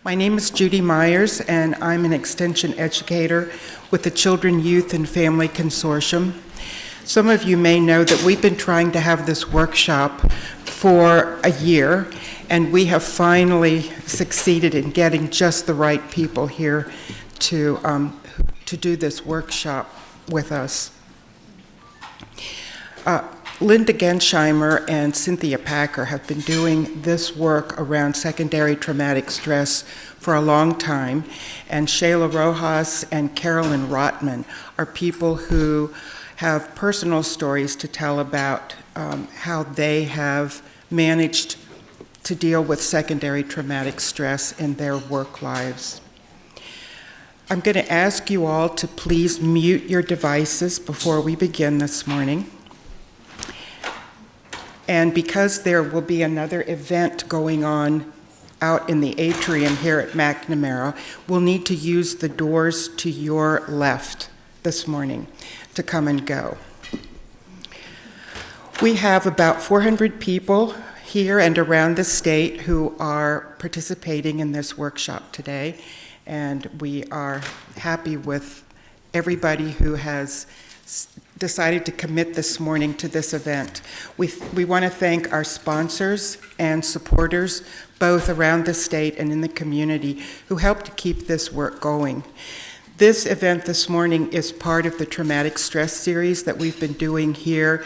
My name is Judy Myers, and I'm an extension educator with the Children, Youth, and Family Consortium. Some of you may know that we've been trying to have this workshop for a year, and we have finally succeeded in getting just the right people here to do this workshop with us. Linda Gensheimer and Cynthia Packer have been doing this work around secondary traumatic stress for a long time, and Shayla Rojas and Carolyn Rotman are people who have personal stories to tell about how they have managed to deal with secondary traumatic stress in their work lives. I'm going to ask you all to please mute your devices before we begin this morning. And because there will be another event going on out in the atrium here at McNamara, we'll need to use the doors to your left this morning to come and go. We have about 400 people here and around the state who are participating in this workshop today, and we are happy with everybody who has decided to commit this morning to this event. We want to thank our sponsors and supporters, both around the state and in the community, who helped to keep this work going. This event this morning is part of the traumatic stress series that we've been doing here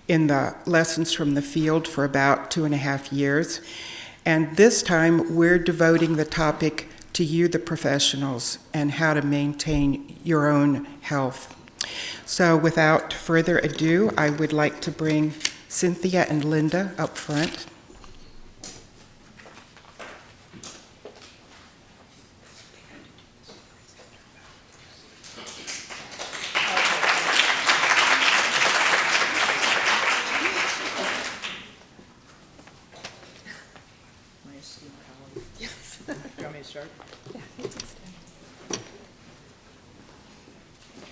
in the Lessons from the Field for about 2.5 years. And this time we're devoting the topic to you, the professionals, and how to maintain your own health. So without further ado, I would like to bring Cynthia and Linda up front.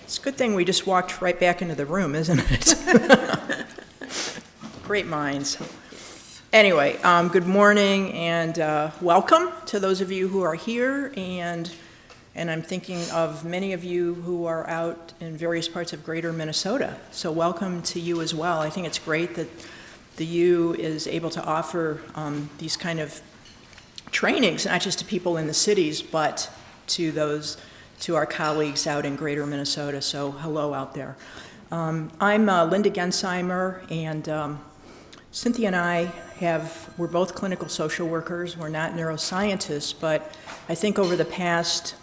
It's a good thing we just walked right back into the room, isn't it? Great minds. Anyway, good morning and welcome to those of you who are here, and I'm thinking of many of you who are out in various parts of greater Minnesota. So welcome to you as well. I think it's great that the U is able to offer these kind of trainings, not just to people in the cities, but to our colleagues out in greater Minnesota. So hello out there. I'm Linda Gensheimer, and Cynthia and we're both clinical social workers. We're not neuroscientists, but I think over the past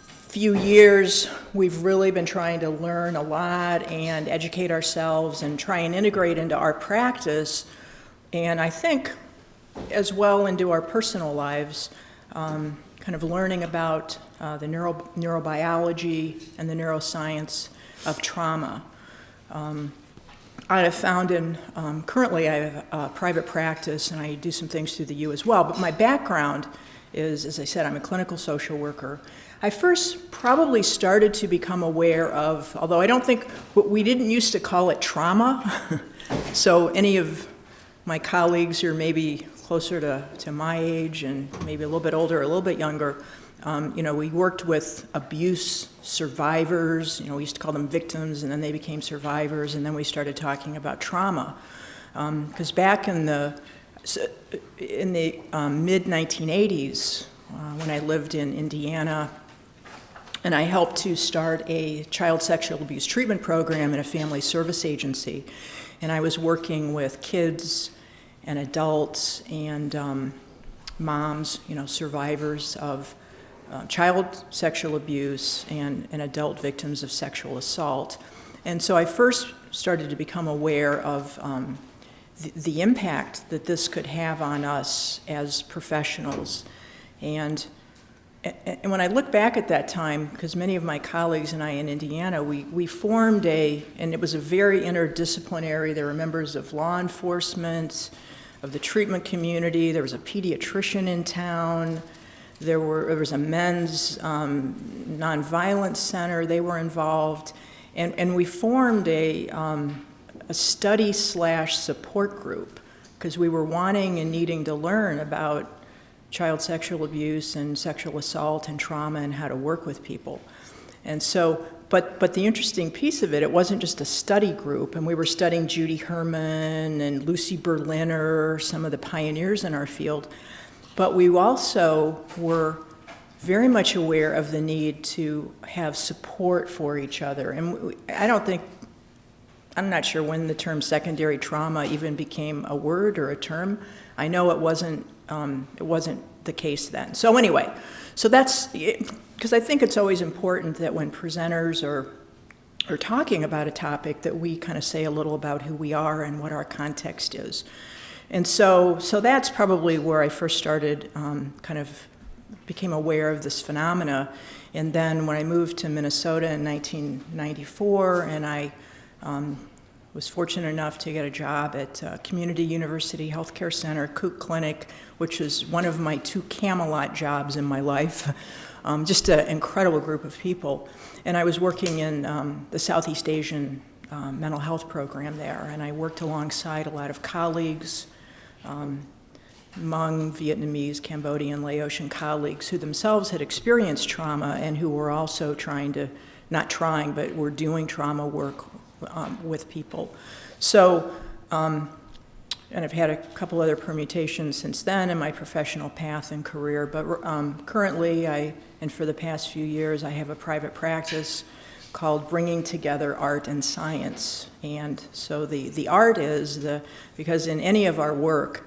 few years, we've really been trying to learn a lot and educate ourselves and try and integrate into our practice, and I think as well into our personal lives, kind of learning about the neurobiology and the neuroscience of trauma. I have found currently I have a private practice and I do some things through the U as well, but my background is, as I said, I'm a clinical social worker. I first probably started to become aware of, although I don't think, we didn't used to call it trauma, so any of my colleagues who are maybe closer to my age and maybe a little bit older or a little bit younger, we worked with abuse survivors. We used to call them victims, and then they became survivors, and then we started talking about trauma. Because back in the mid-1980s, when I lived in Indiana, and I helped to start a child sexual abuse treatment program in a family service agency, and I was working with kids and adults and moms, survivors of child sexual abuse and adult victims of sexual assault. And so I first started to become aware of the impact that this could have on us as professionals. And when I look back at that time, because many of my colleagues and I in Indiana, we formed and it was a very interdisciplinary, there were members of law enforcement, of the treatment community, there was a pediatrician in town, there was a men's nonviolence center, they were involved, and we formed a study/support group because we were wanting and needing to learn about child sexual abuse and sexual assault and trauma and how to work with people. And so, but the interesting piece of it wasn't just a study group, and we were studying Judy Herman and Lucy Berliner, some of the pioneers in our field, but we also were very much aware of the need to have support for each other. And I'm not sure when the term secondary trauma even became a word or a term. I know it wasn't the case then. So anyway, so that's, because I think it's always important that when presenters are talking about a topic that we kind of say a little about who we are and what our context is. And so that's probably where I first started, kind of became aware of this phenomena. And then when I moved to Minnesota in 1994, and I was fortunate enough to get a job at Community University Healthcare Center, Kook Clinic, which is one of my 2 Camelot jobs in my life. Just an incredible group of people. And I was working in the Southeast Asian mental health program there, and I worked alongside a lot of colleagues, Hmong, Vietnamese, Cambodian, Laotian colleagues who themselves had experienced trauma and who were also but were doing trauma work with people. So, and I've had a couple other permutations since then in my professional path and career, but currently and for the past few years, I have a private practice called Bringing Together Art and Science. And so the art is because in any of our work,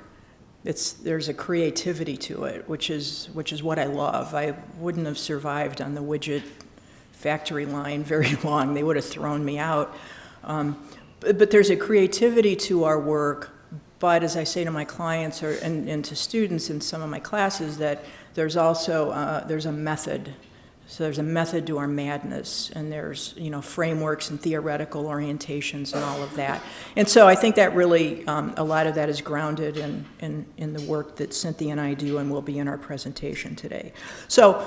there's a creativity to it, which is what I love. I wouldn't have survived on the widget factory line very long. They would have thrown me out. But there's a creativity to our work. But as I say to my clients and to students in some of my classes, that there's also there's a method. So there's a method to our madness, and there's frameworks and theoretical orientations and all of that. And so I think that really a lot of that is grounded in the work that Cynthia and I do, and will be in our presentation today. So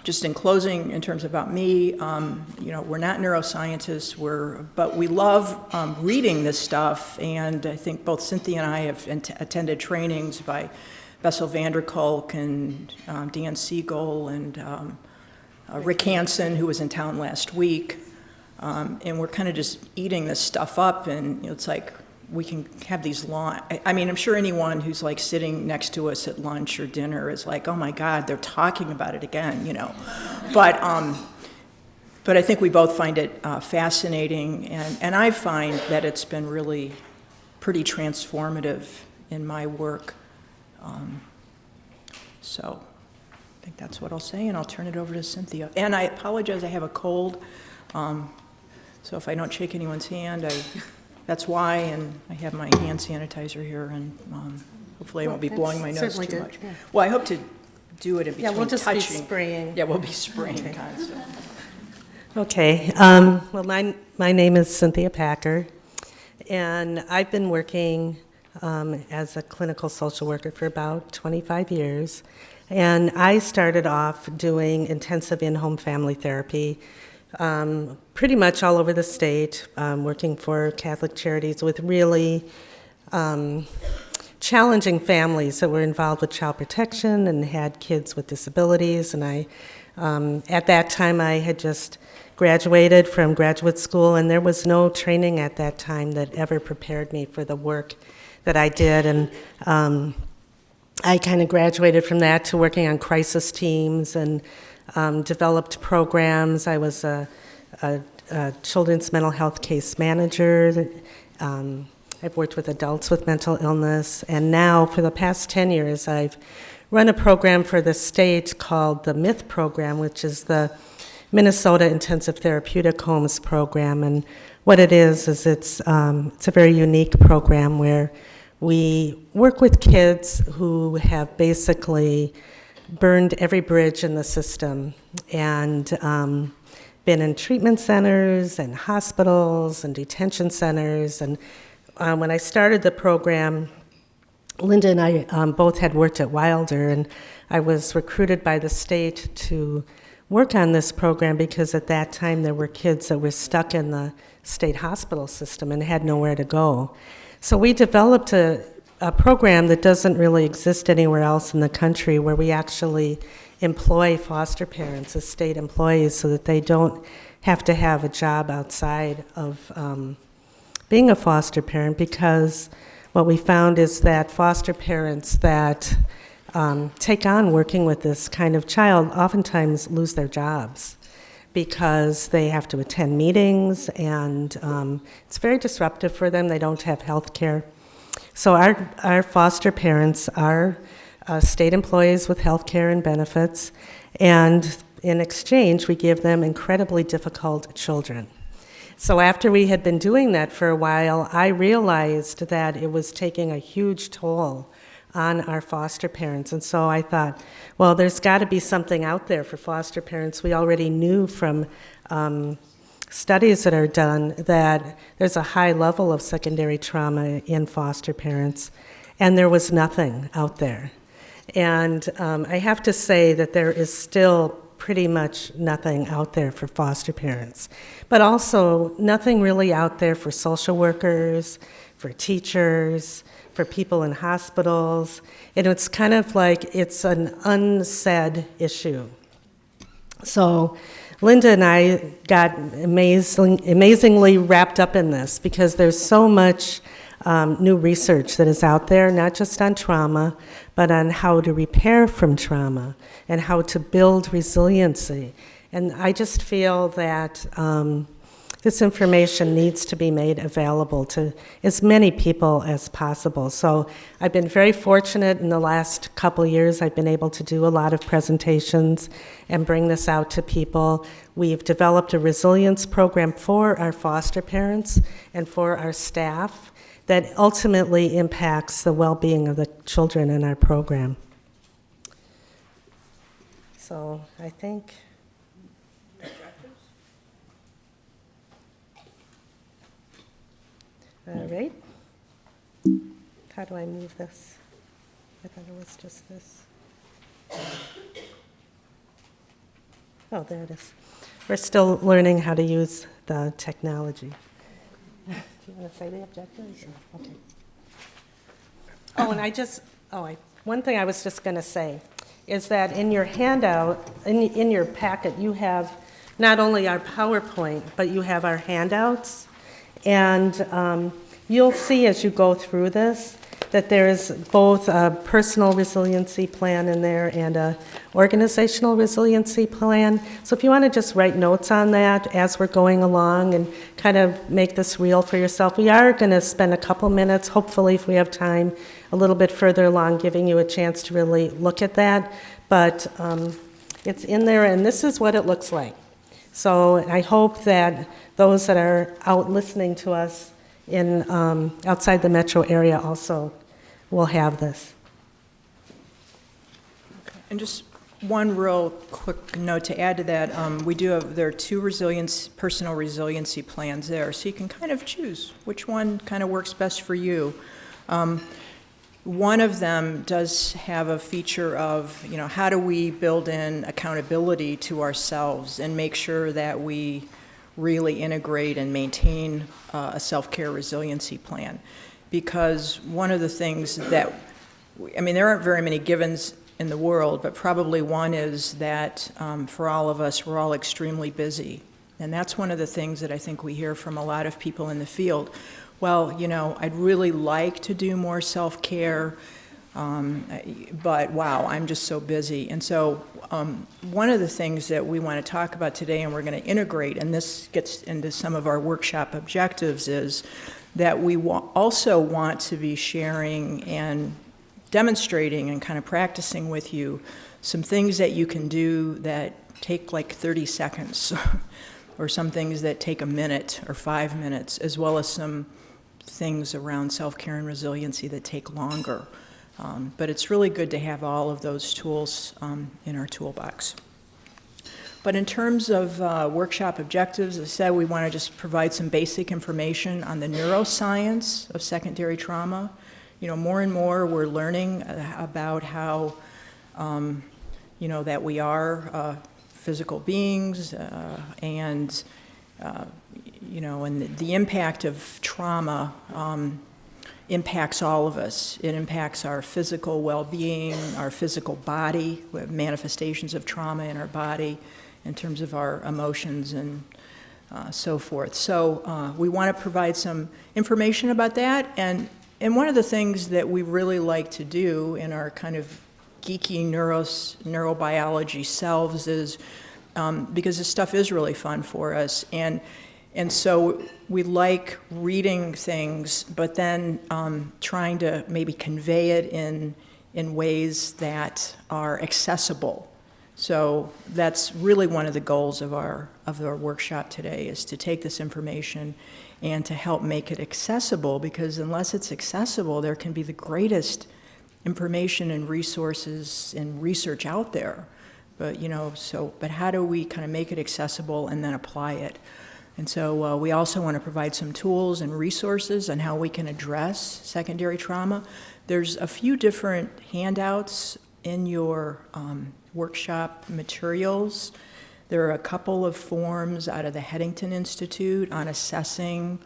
just in closing, in terms about me, we're not neuroscientists, but we love reading this stuff, and I think both Cynthia and I have attended trainings by Bessel van der Kolk and Dan Siegel and Rick Hansen, who was in town last week, and we're kind of just eating this stuff up, and it's like we can have these long, I'm sure anyone who's like sitting next to us at lunch or dinner is like, oh my God, they're talking about it again, But I think we both find it fascinating, and I find that it's been really pretty transformative in my work. So I think that's what I'll say, and I'll turn it over to Cynthia. And I apologize, I have a cold, so if I don't shake anyone's hand, that's why, and I have my hand sanitizer here, and hopefully I won't be blowing my nose too much. Yeah. Well, I hope to do it in between touching. Yeah, we'll just be spraying. Yeah, we'll be spraying constantly. Okay, well, my name is Cynthia Packer, and I've been working as a clinical social worker for about 25 years. And I started off doing intensive in-home family therapy pretty much all over the state, working for Catholic Charities with really challenging families that were involved with child protection and had kids with disabilities. And I, at that time, I had just graduated from graduate school, and there was no training at that time that ever prepared me for the work that I did. And I kind of graduated from that to working on crisis teams and developed programs. I was a children's mental health case manager. I've worked with adults with mental illness, and now for the past 10 years I've run a program for the state called the MITH program, which is the Minnesota Intensive Therapeutic Homes program. And what it is it's a very unique program where we work with kids who have basically burned every bridge in the system and been in treatment centers and hospitals and detention centers. And when I started the program, Linda and I both had worked at Wilder, and I was recruited by the state to work on this program because at that time there were kids that were stuck in the state hospital system and had nowhere to go. So we developed a a program that doesn't really exist anywhere else in the country, where we actually employ foster parents as state employees so that they don't have to have a job outside of being a foster parent, because what we found is that foster parents that take on working with this kind of child oftentimes lose their jobs because they have to attend meetings, and it's very disruptive for them. They don't have health care. So our foster parents are state employees with health care and benefits, and in exchange, we give them incredibly difficult children. So after we had been doing that for a while, I realized that it was taking a huge toll on our foster parents. And so I thought, well, there's got to be something out there for foster parents. We already knew from studies that are done that there's a high level of secondary trauma in foster parents, and there was nothing out there. And I have to say that there is still pretty much nothing out there for foster parents, but also nothing really out there for social workers, for teachers, for people in hospitals. And it's kind of like it's an unsaid issue. So Linda and I got amazingly wrapped up in this, because there's so much new research that is out there, not just on trauma, but on how to repair from trauma and how to build resiliency. And I just feel that this information needs to be made available to as many people as possible. So I've been very fortunate in the last couple years. I've been able to do a lot of presentations and bring this out to people. We've developed a resilience program for our foster parents and for our staff that ultimately impacts the well-being of the children in our program. So I think... All right. How do I move this? I thought it was just this. Oh, there it is. We're still learning how to use the technology. Do you want to say the objectives? Okay. Oh, and one thing I was just going to say is that in your handout, in your packet, you have not only our PowerPoint, but you have our handouts. And you'll see as you go through this that there's both a personal resiliency plan in there and a organizational resiliency plan. So if you want to just write notes on that as we're going along and kind of make this real for yourself, we are going to spend a couple minutes, hopefully if we have time, a little bit further along, giving you a chance to really look at that. But it's in there, and this is what it looks like. So I hope that those that are out listening to us in outside the metro area also will have this. And just one real quick note to add to that, there are two personal resiliency plans there, so you can kind of choose which one kind of works best for you. One of them does have a feature of, how do we build in accountability to ourselves and make sure that we really integrate and maintain a self-care resiliency plan. Because one of the things that, there aren't very many givens in the world, but probably one is that for all of us, we're all extremely busy. And that's one of the things that I think we hear from a lot of people in the field. Well, I'd really like to do more self-care, but wow, I'm just so busy. And so one of the things that we want to talk about today, and we're going to integrate, and this gets into some of our workshop objectives, is that we also want to be sharing and demonstrating and kind of practicing with you some things that you can do that take like 30 seconds or some things that take a minute or 5 minutes, as well as some things around self-care and resiliency that take longer. But it's really good to have all of those tools in our toolbox. But in terms of workshop objectives, as I said, we want to just provide some basic information on the neuroscience of secondary trauma. More and more we're learning about how, that we are physical beings and the impact of trauma impacts all of us. It impacts our physical well-being, our physical body. We have manifestations of trauma in our body in terms of our emotions and so forth. So we want to provide some information about that. And one of the things that we really like to do in our kind of geeky neurobiology selves is, because this stuff is really fun for us, and so we like reading things, but then trying to maybe convey it in ways that are accessible. So that's really one of the goals of our workshop today, is to take this information and to help make it accessible, because unless it's accessible, there can be the greatest information and resources and research out there. But, but how do we kind of make it accessible and then apply it? And so we also want to provide some tools and resources on how we can address secondary trauma. There's a few different handouts in your workshop materials. There are a couple of forms out of the Headington Institute on assessing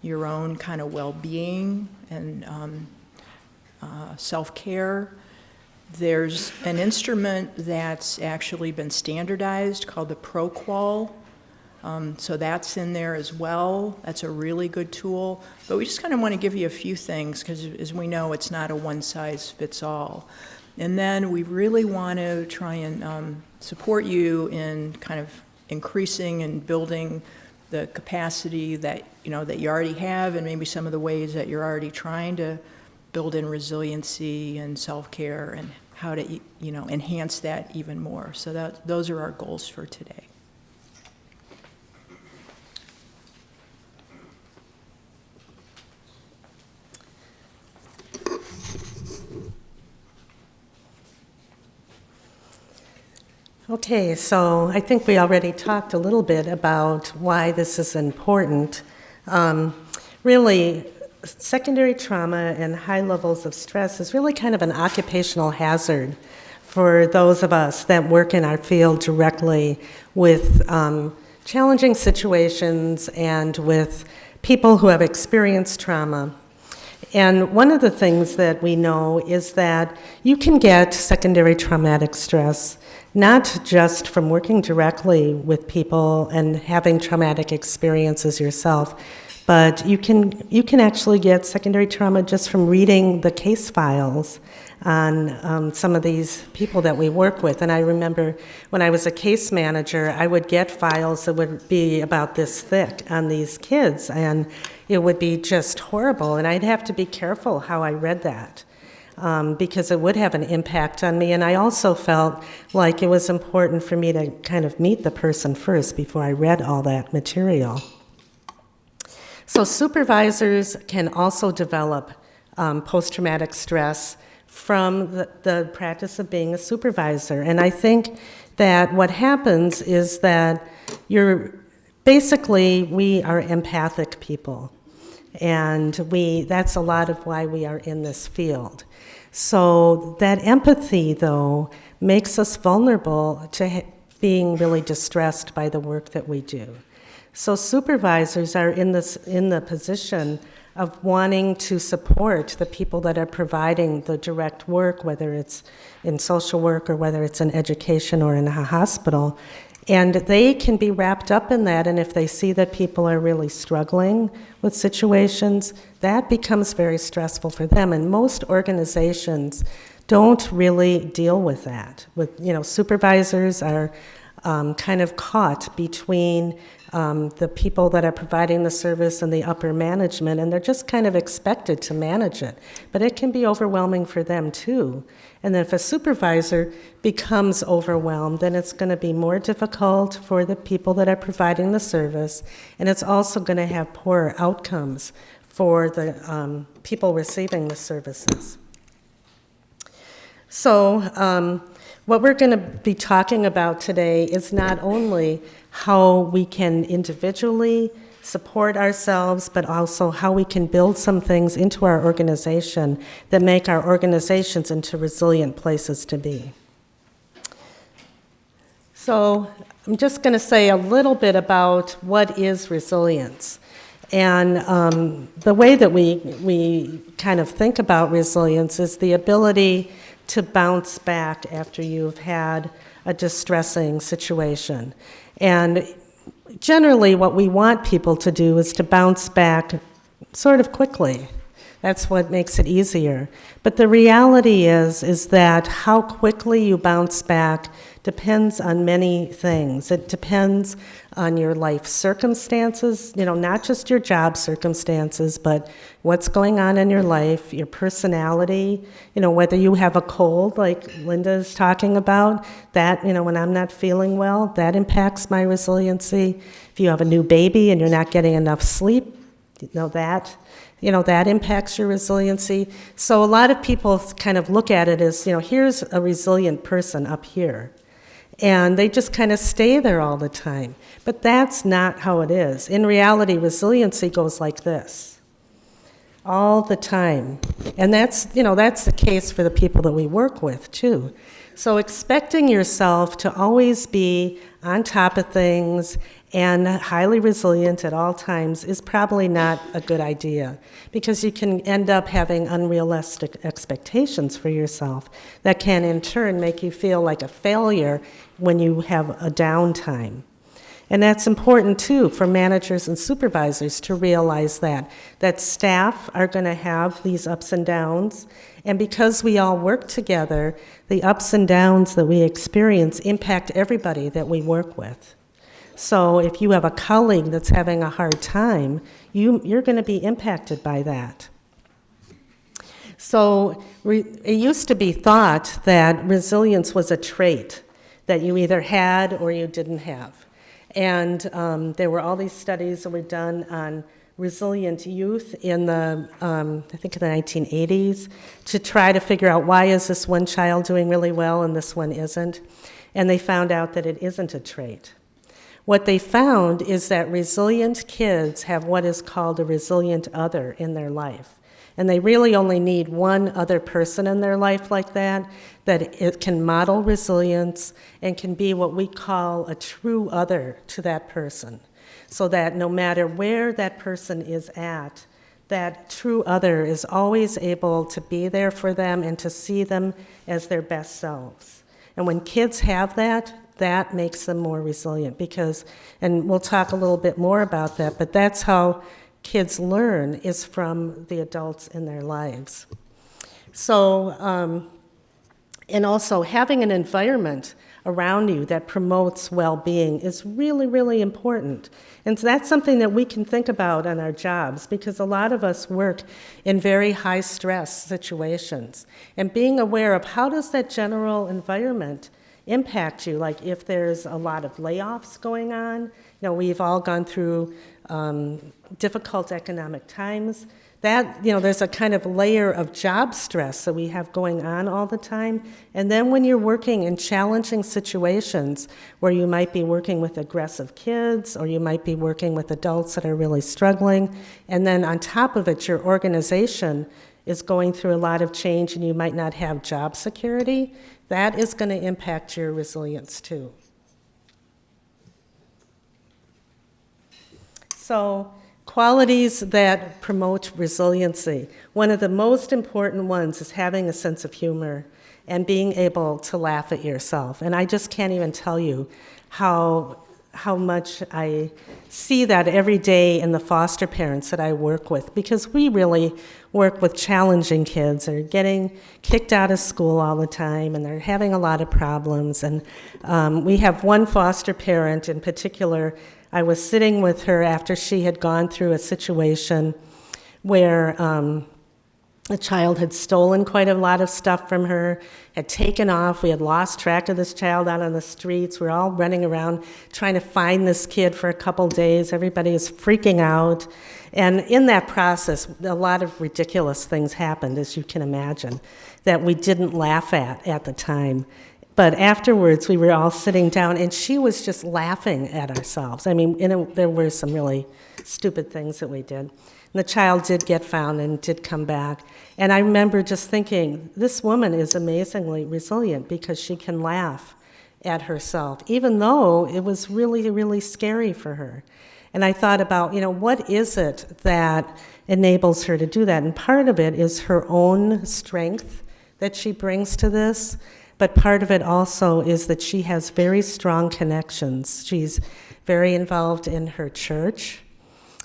your own kind of well-being and self-care. There's an instrument that's actually been standardized called the ProQual. So that's in there as well. That's a really good tool. But we just kind of want to give you a few things, because as we know, it's not a one-size-fits-all. And then we really want to try and support you in kind of increasing and building the capacity that you already have, and maybe some of the ways that you're already trying to build in resiliency and self-care, and how to enhance that even more. So those are our goals for today. Okay, so I think we already talked a little bit about why this is important. Really, secondary trauma and high levels of stress is really kind of an occupational hazard for those of us that work in our field directly with challenging situations and with people who have experienced trauma. And one of the things that we know is that you can get secondary traumatic stress not just from working directly with people and having traumatic experiences yourself, but you can actually get secondary trauma just from reading the case files on some of these people that we work with. And I remember when I was a case manager, I would get files that would be about this thick on these kids, and it would be just horrible, and I'd have to be careful how I read that. Because it would have an impact on me, and I also felt like it was important for me to kind of meet the person first before I read all that material. So supervisors can also develop post-traumatic stress from the practice of being a supervisor, and I think that what happens is that we are empathic people, and that's a lot of why we are in this field. So that empathy, though, makes us vulnerable to being really distressed by the work that we do. So supervisors are in the position of wanting to support the people that are providing the direct work, whether it's in social work or whether it's in education or in a hospital. And they can be wrapped up in that, and if they see that people are really struggling with situations, that becomes very stressful for them. And most organizations don't really deal with that. Supervisors are kind of caught between the people that are providing the service and the upper management, and they're just kind of expected to manage it. But it can be overwhelming for them too. And then if a supervisor becomes overwhelmed, then it's going to be more difficult for the people that are providing the service, and it's also going to have poorer outcomes for the people receiving the services. So what we're going to be talking about today is not only how we can individually support ourselves, but also how we can build some things into our organization that make our organizations into resilient places to be. So I'm just going to say a little bit about what is resilience. And the way that we kind of think about resilience is the ability to bounce back after you've had a distressing situation. And generally what we want people to do is to bounce back sort of quickly. That's what makes it easier. But the reality is that how quickly you bounce back depends on many things. It depends on your life circumstances, not just your job circumstances, but what's going on in your life, your personality, whether you have a cold like Linda is talking about, that, when I'm not feeling well, that impacts my resiliency. If you have a new baby and you're not getting enough sleep, that impacts your resiliency. So a lot of people kind of look at it as, here's a resilient person up here. And they just kind of stay there all the time. But that's not how it is. In reality, resiliency goes like this, all the time. And that's the case for the people that we work with, too. So expecting yourself to always be on top of things and highly resilient at all times is probably not a good idea, because you can end up having unrealistic expectations for yourself that can in turn make you feel like a failure when you have a downtime. And that's important too for managers and supervisors to realize that staff are going to have these ups and downs, and because we all work together, the ups and downs that we experience impact everybody that we work with. So if you have a colleague that's having a hard time, you're going to be impacted by that. So it used to be thought that resilience was a trait that you either had or you didn't have. And there were all these studies that were done on resilient youth in the, I think in the 1980s, to try to figure out why is this one child doing really well and this one isn't. And they found out that it isn't a trait. What they found is that resilient kids have what is called a resilient other in their life. And they really only need one other person in their life like that it can model resilience and can be what we call a true other to that person. So that no matter where that person is at, that true other is always able to be there for them and to see them as their best selves. And when kids have that makes them more resilient because, and we'll talk a little bit more about that, but that's how kids learn, is from the adults in their lives. So, and also having an environment around you that promotes well-being is really, really important. And so that's something that we can think about on our jobs, because a lot of us work in very high-stress situations. And being aware of how does that general environment impact you, like if there's a lot of layoffs going on. We've all gone through difficult economic times. That, there's a kind of layer of job stress that we have going on all the time. And then when you're working in challenging situations where you might be working with aggressive kids or you might be working with adults that are really struggling, and then on top of it, your organization is going through a lot of change and you might not have job security, that is going to impact your resilience too. So, qualities that promote resiliency. One of the most important ones is having a sense of humor and being able to laugh at yourself. And I just can't even tell you how much I see that every day in the foster parents that I work with, because we really work with challenging kids. They're getting kicked out of school all the time, and they're having a lot of problems. And we have one foster parent in particular. I was sitting with her after she had gone through a situation where a child had stolen quite a lot of stuff from her, had taken off. We had lost track of this child out on the streets. We were all running around trying to find this kid for a couple days. Everybody was freaking out. And in that process, a lot of ridiculous things happened, as you can imagine, that we didn't laugh at the time. But afterwards, we were all sitting down, and she was just laughing at ourselves. I mean, there were some really stupid things that we did. And the child did get found and did come back. And I remember just thinking, this woman is amazingly resilient because she can laugh at herself, even though it was really, really scary for her. And I thought about, what is it that enables her to do that? And part of it is her own strength that she brings to this, but part of it also is that she has very strong connections. She's very involved in her church,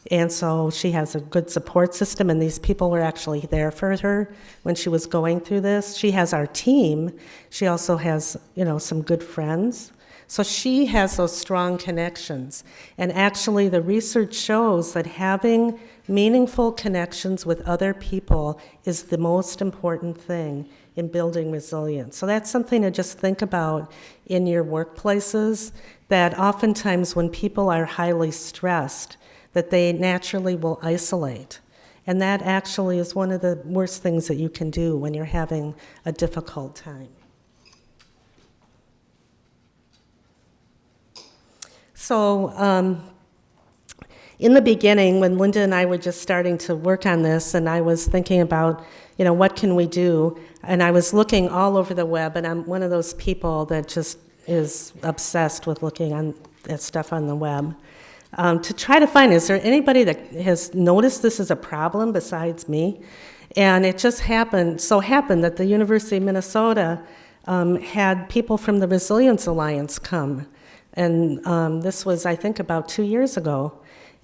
and so she has a good support system, and these people were actually there for her when she was going through this. She has our team. She also has, some good friends. So she has those strong connections. And actually, the research shows that having meaningful connections with other people is the most important thing in building resilience. So that's something to just think about in your workplaces, that oftentimes when people are highly stressed, that they naturally will isolate. And that actually is one of the worst things that you can do when you're having a difficult time. So in the beginning, when Linda and I were just starting to work on this, and I was thinking about, what can we do? And I was looking all over the web, and I'm one of those people that just is obsessed with looking at stuff on the web. To try to find, is there anybody that has noticed this as a problem besides me? And it just happened that the University of Minnesota had people from the Resilience Alliance come. And this was, I think, about 2 years ago.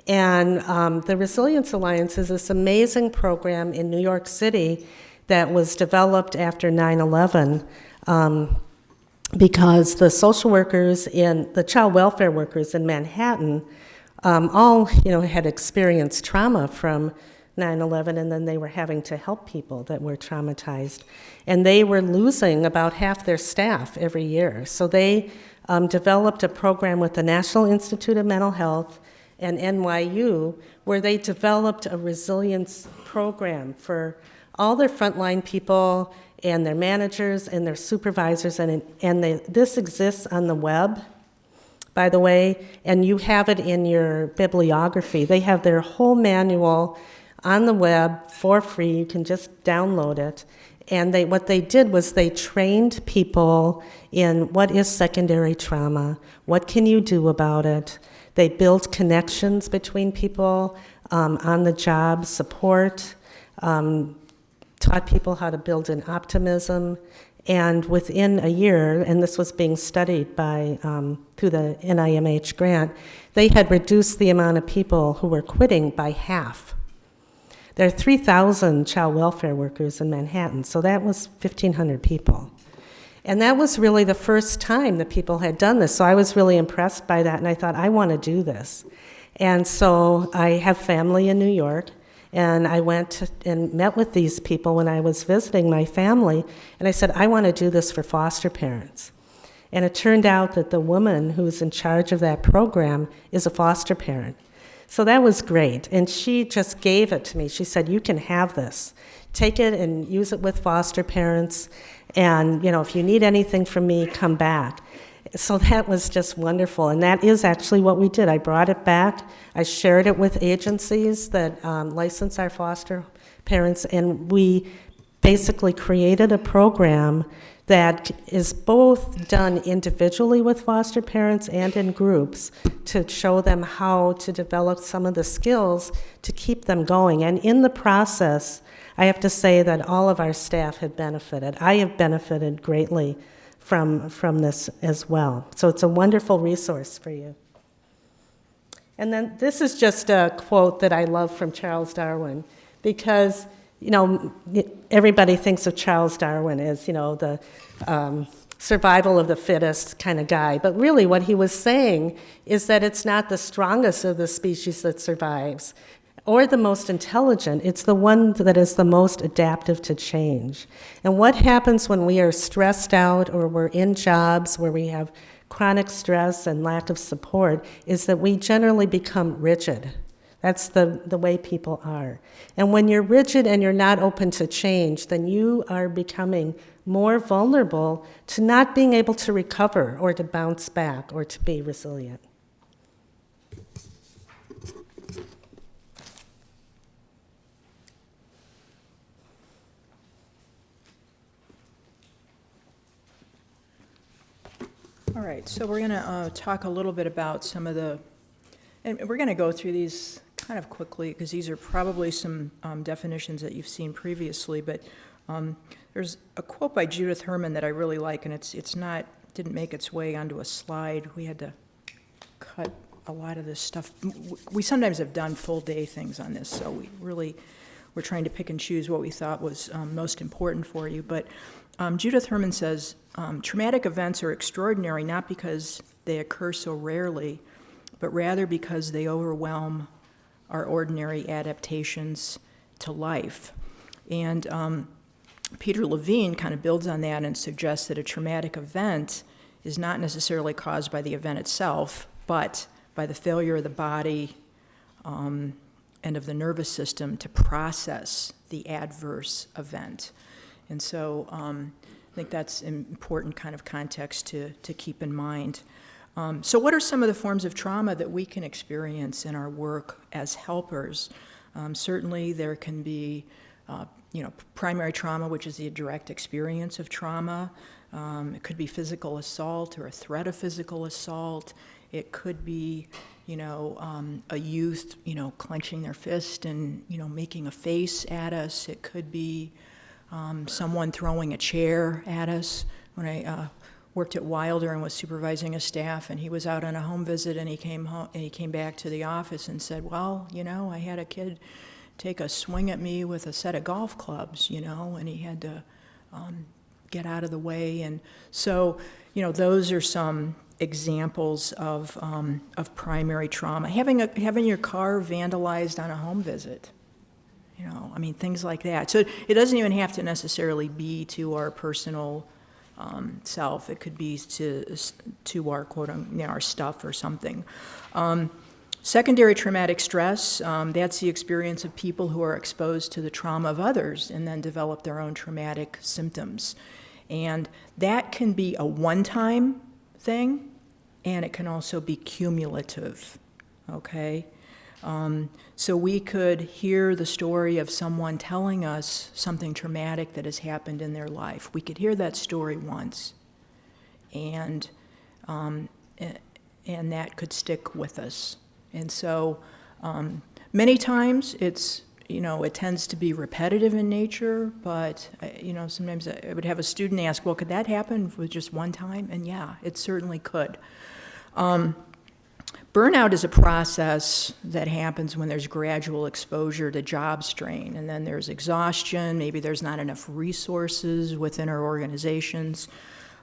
And the Resilience Alliance is this amazing program in New York City that was developed after 9/11 because the social workers the child welfare workers in Manhattan all, had experienced trauma from 9/11, and then they were having to help people that were traumatized. And they were losing about half their staff every year. So they developed a program with the National Institute of Mental Health and NYU, where they developed a resilience program for all their frontline people and their managers and their supervisors, this exists on the web, by the way, and you have it in your bibliography. They have their whole manual on the web for free. You can just download it. And what they did was they trained people in what is secondary trauma, what can you do about it. They built connections between people on the job, support, taught people how to build in optimism. And within a year, and this was being studied by through the NIMH grant, they had reduced the amount of people who were quitting by half. There are 3,000 child welfare workers in Manhattan, so that was 1,500 people. And that was really the first time that people had done this, so I was really impressed by that, and I thought, I want to do this. And so I have family in New York, and I went and met with these people when I was visiting my family, and I said, I want to do this for foster parents. And it turned out that the woman who's in charge of that program is a foster parent. So that was great, and she just gave it to me. She said, you can have this. Take it and use it with foster parents, and if you need anything from me, come back. So that was just wonderful, and that is actually what we did. I brought it back. I shared it with agencies that license our foster parents, and we basically created a program that is both done individually with foster parents and in groups to show them how to develop some of the skills to keep them going. And in the process, I have to say that all of our staff have benefited. I have benefited greatly from this as well. So it's a wonderful resource for you. And then this is just a quote that I love from Charles Darwin, because everybody thinks of Charles Darwin as, the survival of the fittest kind of guy. But really what he was saying is that it's not the strongest of the species that survives or the most intelligent. It's the one that is the most adaptive to change. And what happens when we are stressed out or we're in jobs where we have chronic stress and lack of support is that we generally become rigid. That's the way people are. And when you're rigid and you're not open to change, then you are becoming more vulnerable to not being able to recover or to bounce back or to be resilient. All right, so we're going to talk a little bit about some of the And we're going to go through these kind of quickly because these are probably some definitions that you've seen previously. But there's a quote by Judith Herman that I really like, and didn't make its way onto a slide. We had to cut a lot of this stuff. We sometimes have done full day things on this, so we're trying to pick and choose what we thought was most important for you. But Judith Herman says, traumatic events are extraordinary not because they occur so rarely, but rather because they overwhelm our ordinary adaptations to life. And Peter Levine kind of builds on that and suggests that a traumatic event is not necessarily caused by the event itself, but by the failure of the body and of the nervous system to process the adverse event. And so I think that's an important kind of context to keep in mind. So what are some of the forms of trauma that we can experience in our work as helpers? Certainly there can be primary trauma, which is the direct experience of trauma. It could be physical assault or a threat of physical assault. It could be, a youth, clenching their fist and, making a face at us. It could be someone throwing a chair at us. When I worked at Wilder and was supervising a staff, and he was out on a home visit, and he came home, and he came back to the office and said, well, I had a kid take a swing at me with a set of golf clubs, and he had to get out of the way. And so, those are some examples of primary trauma. Having your car vandalized on a home visit, things like that. So it doesn't even have to necessarily be to our personal self. It could be to our our stuff or something. Secondary traumatic stress, that's the experience of people who are exposed to the trauma of others and then develop their own traumatic symptoms. And that can be a one-time thing, and it can also be cumulative, okay? So we could hear the story of someone telling us something traumatic that has happened in their life. We could hear that story once, and that could stick with us. And so many times it tends to be repetitive in nature, but sometimes I would have a student ask, well, could that happen with just one time? And yeah, it certainly could. Burnout is a process that happens when there's gradual exposure to job strain, and then there's exhaustion, maybe there's not enough resources within our organizations,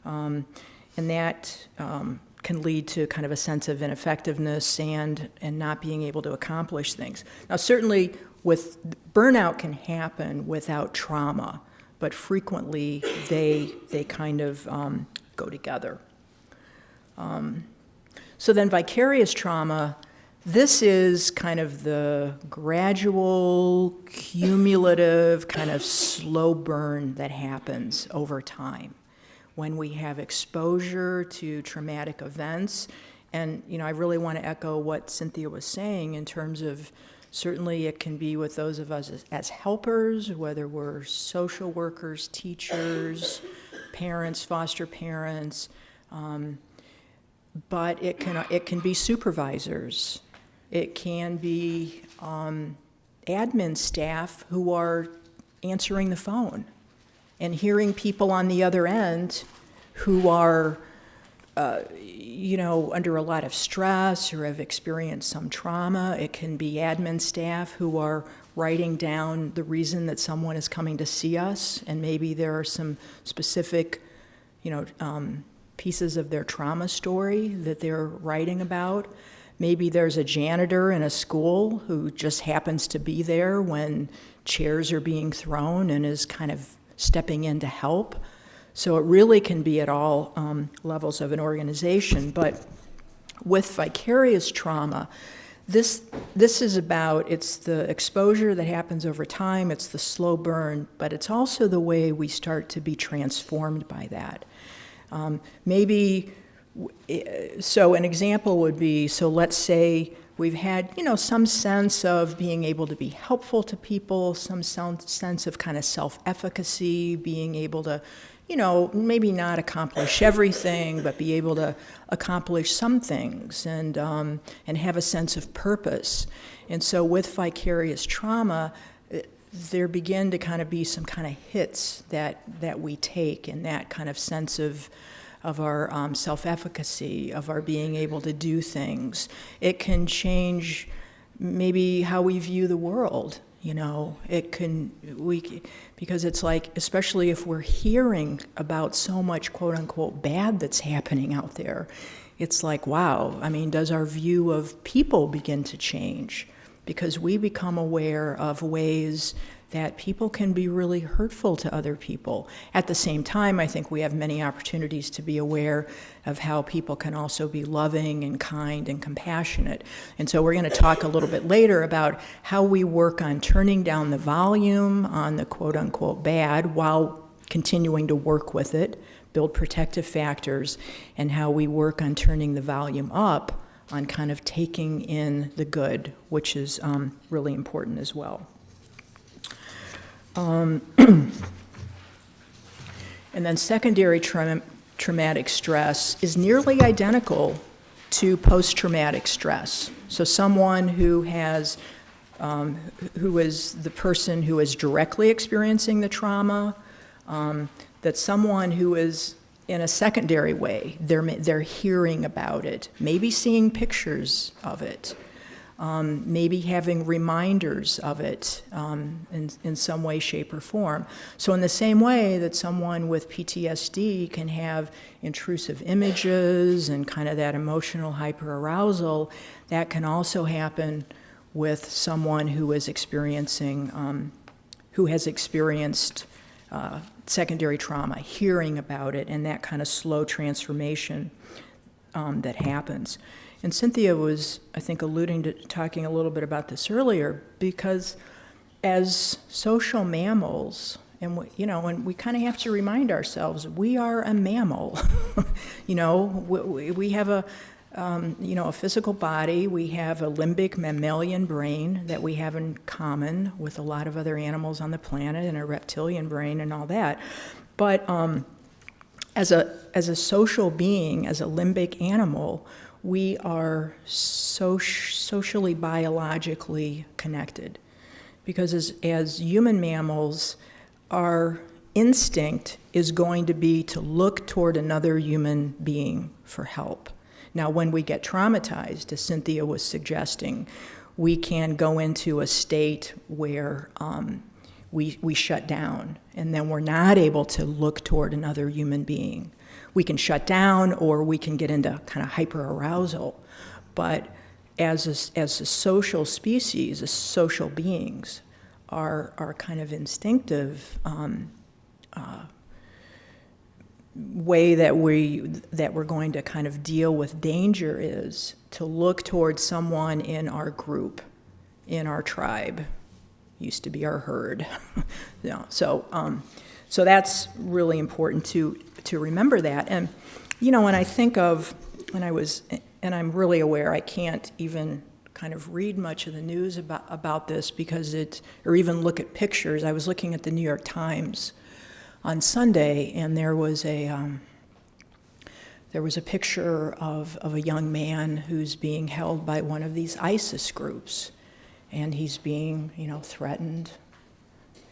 and that can lead to kind of a sense of ineffectiveness and not being able to accomplish things. Now, certainly burnout can happen without trauma, but frequently they kind of go together. So then vicarious trauma, this is kind of the gradual, cumulative, kind of slow burn that happens over time when we have exposure to traumatic events. And, I really want to echo what Cynthia was saying in terms of certainly it can be with those of us as helpers, whether we're social workers, teachers, parents, foster parents, but it can be supervisors. It can be admin staff who are answering the phone and hearing people on the other end who are, under a lot of stress or have experienced some trauma. It can be admin staff who are writing down the reason that someone is coming to see us, and maybe there are some specific, pieces of their trauma story that they're writing about. Maybe there's a janitor in a school who just happens to be there when chairs are being thrown and is kind of stepping in to help. So it really can be at all levels of an organization. But with vicarious trauma, this is about, it's the exposure that happens over time, it's the slow burn, but it's also the way we start to be transformed by that. So an example would be, so let's say we've had, some sense of being able to be helpful to people, some sense of kind of self-efficacy, being able to, maybe not accomplish everything, but be able to accomplish some things and have a sense of purpose. And so with vicarious trauma, there begin to kind of be some kind of hits that we take, and that kind of sense of our self-efficacy, of our being able to do things. It can change maybe how we view the world. Because it's like, especially if we're hearing about so much quote unquote bad that's happening out there, it's like, wow, does our view of people begin to change? Because we become aware of ways that people can be really hurtful to other people. At the same time, I think we have many opportunities to be aware of how people can also be loving and kind and compassionate. And so we're going to talk a little bit later about how we work on turning down the volume on the quote-unquote bad while continuing to work with it, build protective factors, and how we work on turning the volume up on kind of taking in the good, which is really important as well. And then secondary traumatic stress is nearly identical to post-traumatic stress. So someone who is the person who is directly experiencing the trauma, that someone who is in a secondary way, they're hearing about it, maybe seeing pictures of it, maybe having reminders of it in some way, shape, or form. So in the same way that someone with PTSD can have intrusive images and kind of that emotional hyperarousal, that can also happen with someone who is experiencing, who has experienced secondary trauma, hearing about it, and that kind of slow transformation that happens. And Cynthia was, I think, talking a little bit about this earlier, because as social mammals, and we kind of have to remind ourselves, we are a mammal. We have a physical body, we have a limbic mammalian brain that we have in common with a lot of other animals on the planet, and a reptilian brain and all that. But as a social being, as a limbic animal, we are socially, biologically connected. Because as human mammals, our instinct is going to be to look toward another human being for help. Now, when we get traumatized, as Cynthia was suggesting, we can go into a state where we shut down, and then we're not able to look toward another human being. We can shut down, or we can get into kind of hyperarousal. But as a social species, as social beings, our kind of instinctive way that we're going to kind of deal with danger is to look towards someone in our group, in our tribe. Used to be our herd. So that's really important to remember that. And when I think of and I'm really aware I can't even kind of read much of the news about this because or even look at pictures. I was looking at the New York Times on Sunday, and there was a picture of a young man who's being held by one of these ISIS groups, and he's being, threatened,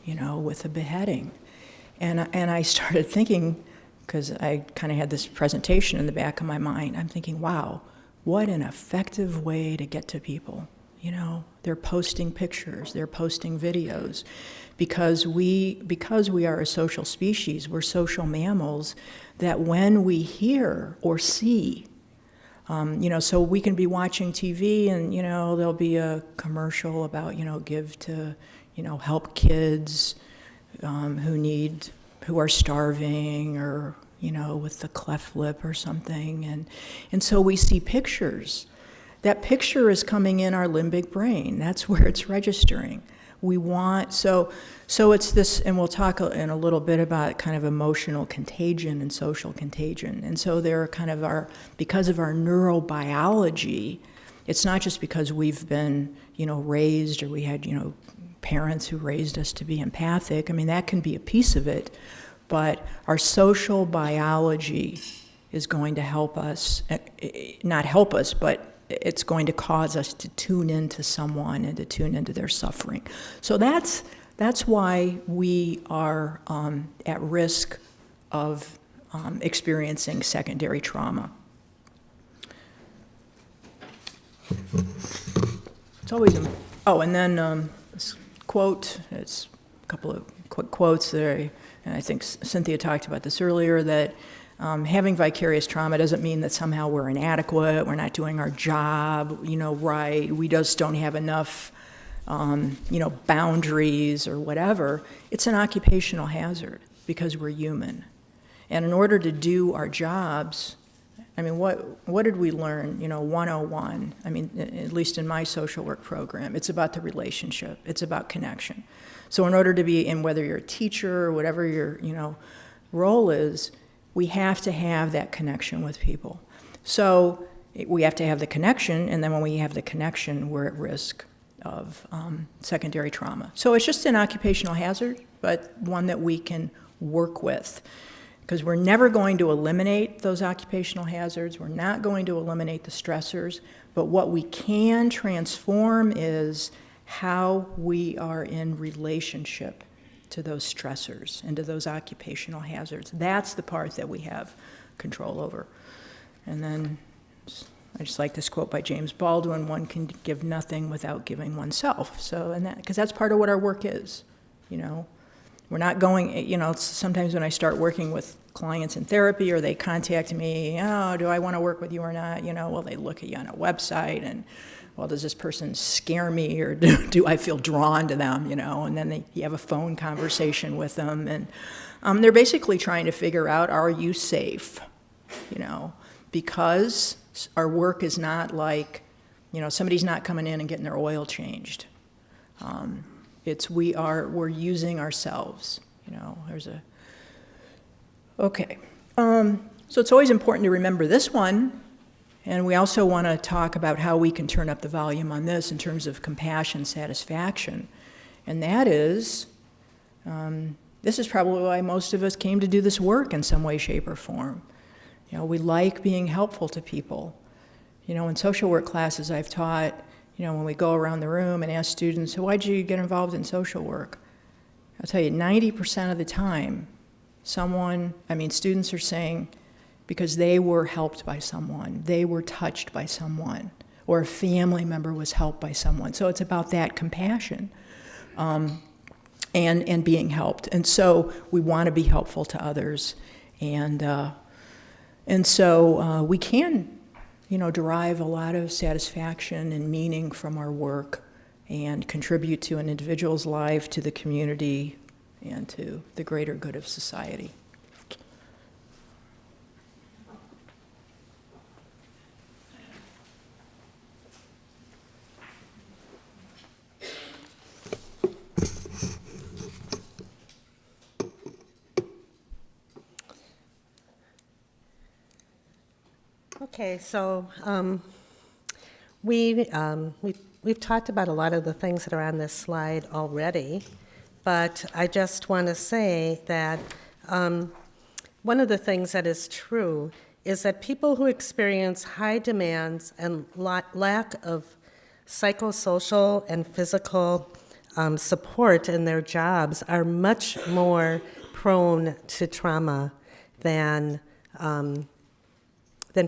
with a beheading. And I started thinking, because I kind of had this presentation in the back of my mind, I'm thinking, wow, what an effective way to get to people. They're posting pictures, they're posting videos, because we are a social species, we're social mammals, that when we hear or see, so we can be watching TV and, there'll be a commercial about, give to, help kids who are starving, or, with the cleft lip or something. And so we see pictures. That picture is coming in our limbic brain. That's where it's registering. So it's this, and we'll talk in a little bit about kind of emotional contagion and social contagion. And so they're kind of because of our neurobiology, it's not just because we've been, raised, or we had, parents who raised us to be empathic. I mean, that can be a piece of it. but our social biology is going to help us, not help us, but it's going to cause us to tune into someone and to tune into their suffering. So that's why we are at risk of experiencing secondary trauma. It's always, and then this quote, it's a couple of quick quotes there, and I think Cynthia talked about this earlier, that having vicarious trauma doesn't mean that somehow we're inadequate, we're not doing our job, right, we just don't have enough, boundaries or whatever. It's an occupational hazard because we're human. And in order to do our jobs, I mean, what did we learn, 101? I mean, at least in my social work program, it's about the relationship. It's about connection. So in order to be, and whether you're a teacher or whatever your, role is, we have to have that connection with people. So we have to have the connection, and then when we have the connection, we're at risk of secondary trauma. So it's just an occupational hazard, but one that we can work with. Because we're never going to eliminate those occupational hazards, we're not going to eliminate the stressors, but what we can transform is how we are in relationship to those stressors and to those occupational hazards. That's the part that we have control over. And then I just like this quote by James Baldwin, one can give nothing without giving oneself. So, and that, because that's part of what our work is, We're not going, sometimes when I start working with clients in therapy or they contact me, do I want to work with you or not? Well, they look at you on a website and, well, does this person scare me or do I feel drawn to them, And then you have a phone conversation with them and they're basically trying to figure out, are you safe? Because our work is not like, somebody's not coming in and getting their oil changed. We're using ourselves, Okay. So it's always important to remember this one, and we also want to talk about how we can turn up the volume on this in terms of compassion, satisfaction. And that is, this is probably why most of us came to do this work in some way, shape, or form. We like being helpful to people. In social work classes I've taught, when we go around the room and ask students, so why'd you get involved in social work? I'll tell you, 90% of the time, students are saying because they were helped by someone, they were touched by someone, or a family member was helped by someone. So it's about that compassion and being helped. And so we want to be helpful to others. And so we can derive a lot of satisfaction and meaning from our work and contribute to an individual's life, to the community, and to the greater good of society. Okay, so we've talked about a lot of the things that are on this slide already, but I just want to say that one of the things that is true is that people who experience high demands and lack of psychosocial and physical support in their jobs are much more prone to trauma than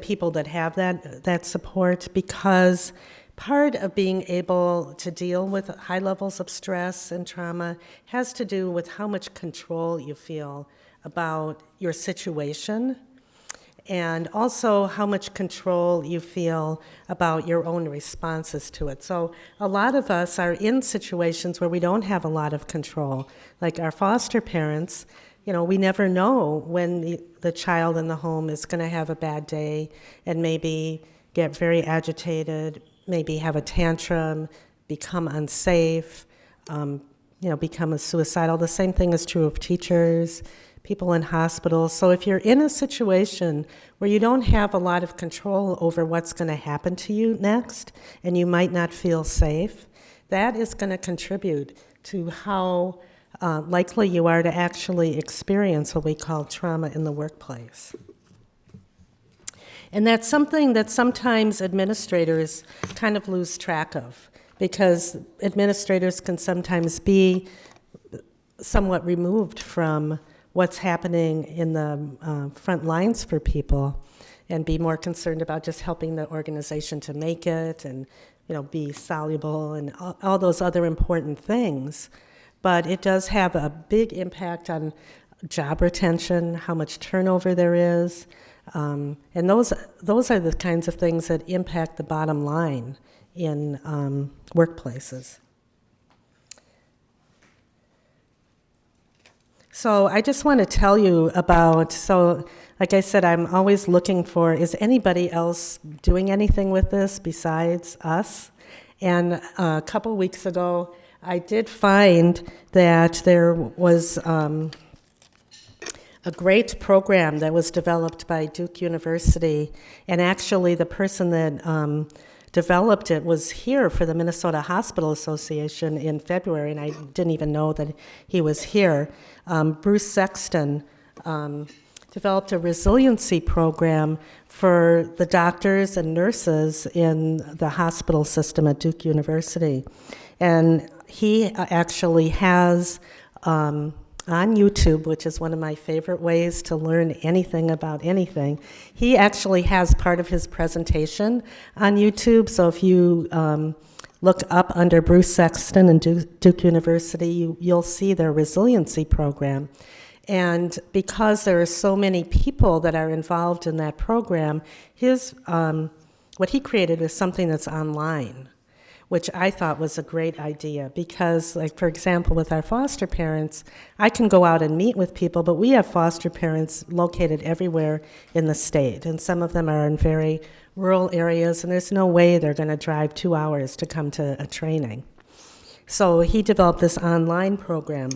people that have that support, because part of being able to deal with high levels of stress and trauma has to do with how much control you feel about your situation, and also how much control you feel about your own responses to it. So a lot of us are in situations where we don't have a lot of control, like our foster parents. We never know when the child in the home is going to have a bad day and maybe get very agitated, maybe have a tantrum, become unsafe, become suicidal. The same thing is true of teachers, people in hospitals. So if you're in a situation where you don't have a lot of control over what's going to happen to you next, and you might not feel safe, that is going to contribute to how likely you are to actually experience what we call trauma in the workplace. And that's something that sometimes administrators kind of lose track of, because administrators can sometimes be somewhat removed from what's happening in the front lines for people and be more concerned about just helping the organization to make it and, be soluble and all those other important things. But it does have a big impact on job retention, how much turnover there is, and those are the kinds of things that impact the bottom line in workplaces. So I just want to tell you about, like I said, I'm always looking for, is anybody else doing anything with this besides us? And a couple weeks ago, I did find that there was a great program that was developed by Duke University, and actually the person that developed it was here for the Minnesota Hospital Association in February, and I didn't even know that he was here. Bruce Sexton developed a resiliency program for the doctors and nurses in the hospital system at Duke University. And he actually has on YouTube, which is one of my favorite ways to learn anything about anything, he actually has part of his presentation on YouTube. So if you look up under Bruce Sexton and Duke University, you'll see their resiliency program. And because there are so many people that are involved in that program, what he created is something that's online, which I thought was a great idea because, like, for example, with our foster parents, I can go out and meet with people, but we have foster parents located everywhere in the state, and some of them are in very rural areas, and there's no way they're going to drive 2 hours to come to a training. So he developed this online program,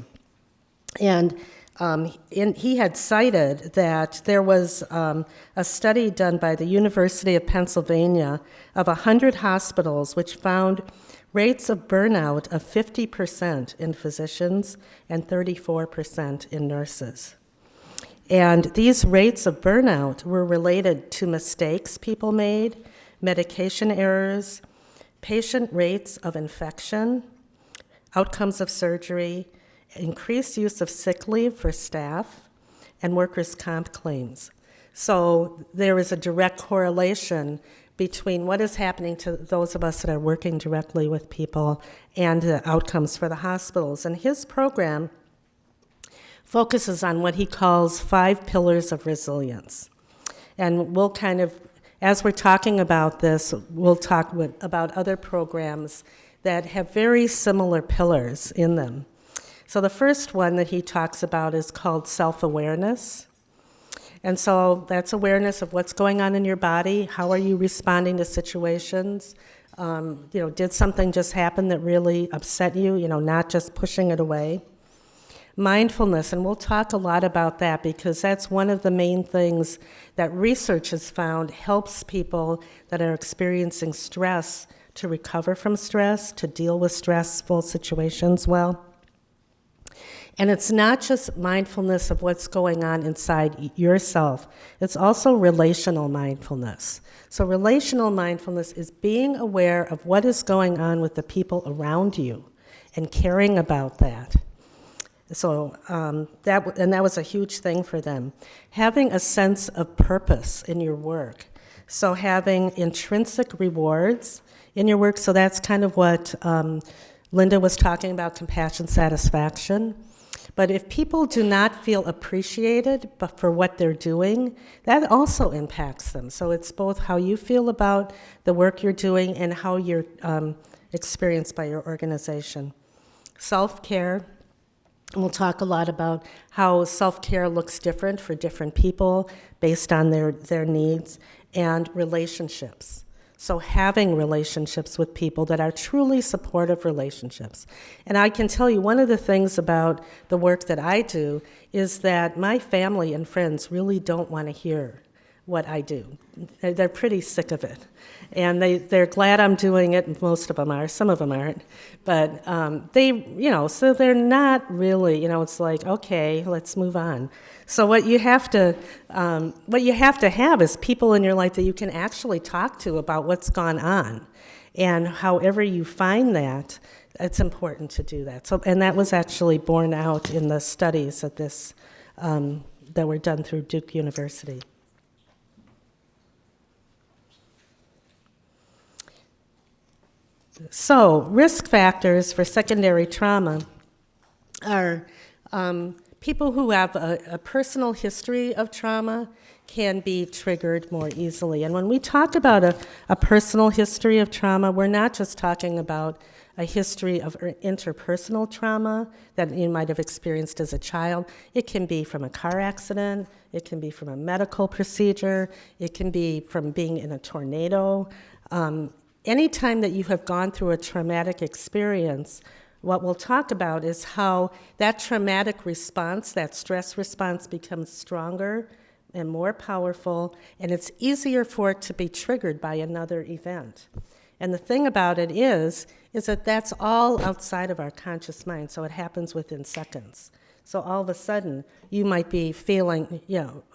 and he had cited that there was a study done by the University of Pennsylvania of 100 hospitals which found rates of burnout of 50% in physicians and 34% in nurses. And these rates of burnout were related to mistakes people made, medication errors, patient rates of infection, outcomes of surgery, increased use of sick leave for staff, and workers' comp claims. So there is a direct correlation between what is happening to those of us that are working directly with people and the outcomes for the hospitals. And his program focuses on what he calls 5 pillars of resilience. And we'll kind of, as we're talking about this, we'll talk about other programs that have very similar pillars in them. So the first one that he talks about is called self-awareness. And so that's awareness of what's going on in your body. How are you responding to situations? Did something just happen that really upset you? Not just pushing it away. Mindfulness, and we'll talk a lot about that because that's one of the main things that research has found helps people that are experiencing stress to recover from stress, to deal with stressful situations well. And it's not just mindfulness of what's going on inside yourself, it's also relational mindfulness. So relational mindfulness is being aware of what is going on with the people around you and caring about that. So that was a huge thing for them. Having a sense of purpose in your work. So having intrinsic rewards in your work. So that's kind of what Linda was talking about, compassion, satisfaction. But if people do not feel appreciated for what they're doing, that also impacts them. So it's both how you feel about the work you're doing and how you're experienced by your organization. Self-care, and we'll talk a lot about how self-care looks different for different people based on their needs, and relationships. So having relationships with people that are truly supportive relationships. And I can tell you one of the things about the work that I do is that my family and friends really don't want to hear what I do. They're pretty sick of it. And they're glad I'm doing it, most of them are, some of them aren't. But so they're not really, it's like, okay, let's move on. So what you have to have is people in your life that you can actually talk to about what's gone on. And however you find that, it's important to do that. So, and that was actually borne out in the studies of this that were done through Duke University. So, risk factors for secondary trauma are people who have a personal history of trauma can be triggered more easily. And when we talk about a personal history of trauma, we're not just talking about a history of interpersonal trauma that you might have experienced as a child. It can be from a car accident, it can be from a medical procedure, it can be from being in a tornado. Anytime that you have gone through a traumatic experience, what we'll talk about is how that traumatic response, that stress response, becomes stronger and more powerful, and it's easier for it to be triggered by another event. And the thing about it is that that's all outside of our conscious mind, so it happens within seconds. So all of a sudden, you might be feeling,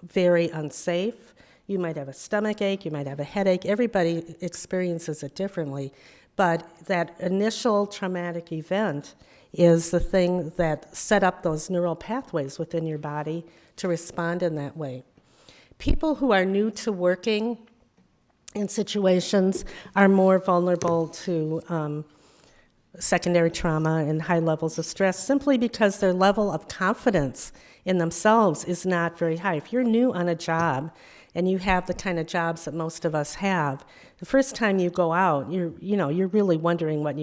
very unsafe. You might have a stomach ache, you might have a headache. Everybody experiences it differently. But that initial traumatic event is the thing that set up those neural pathways within your body to respond in that way. People who are new to working in situations are more vulnerable to secondary trauma and high levels of stress simply because their level of confidence in themselves is not very high. If you're new on a job and you have the kind of jobs that most of us have, the first time you go out, you're really wondering whether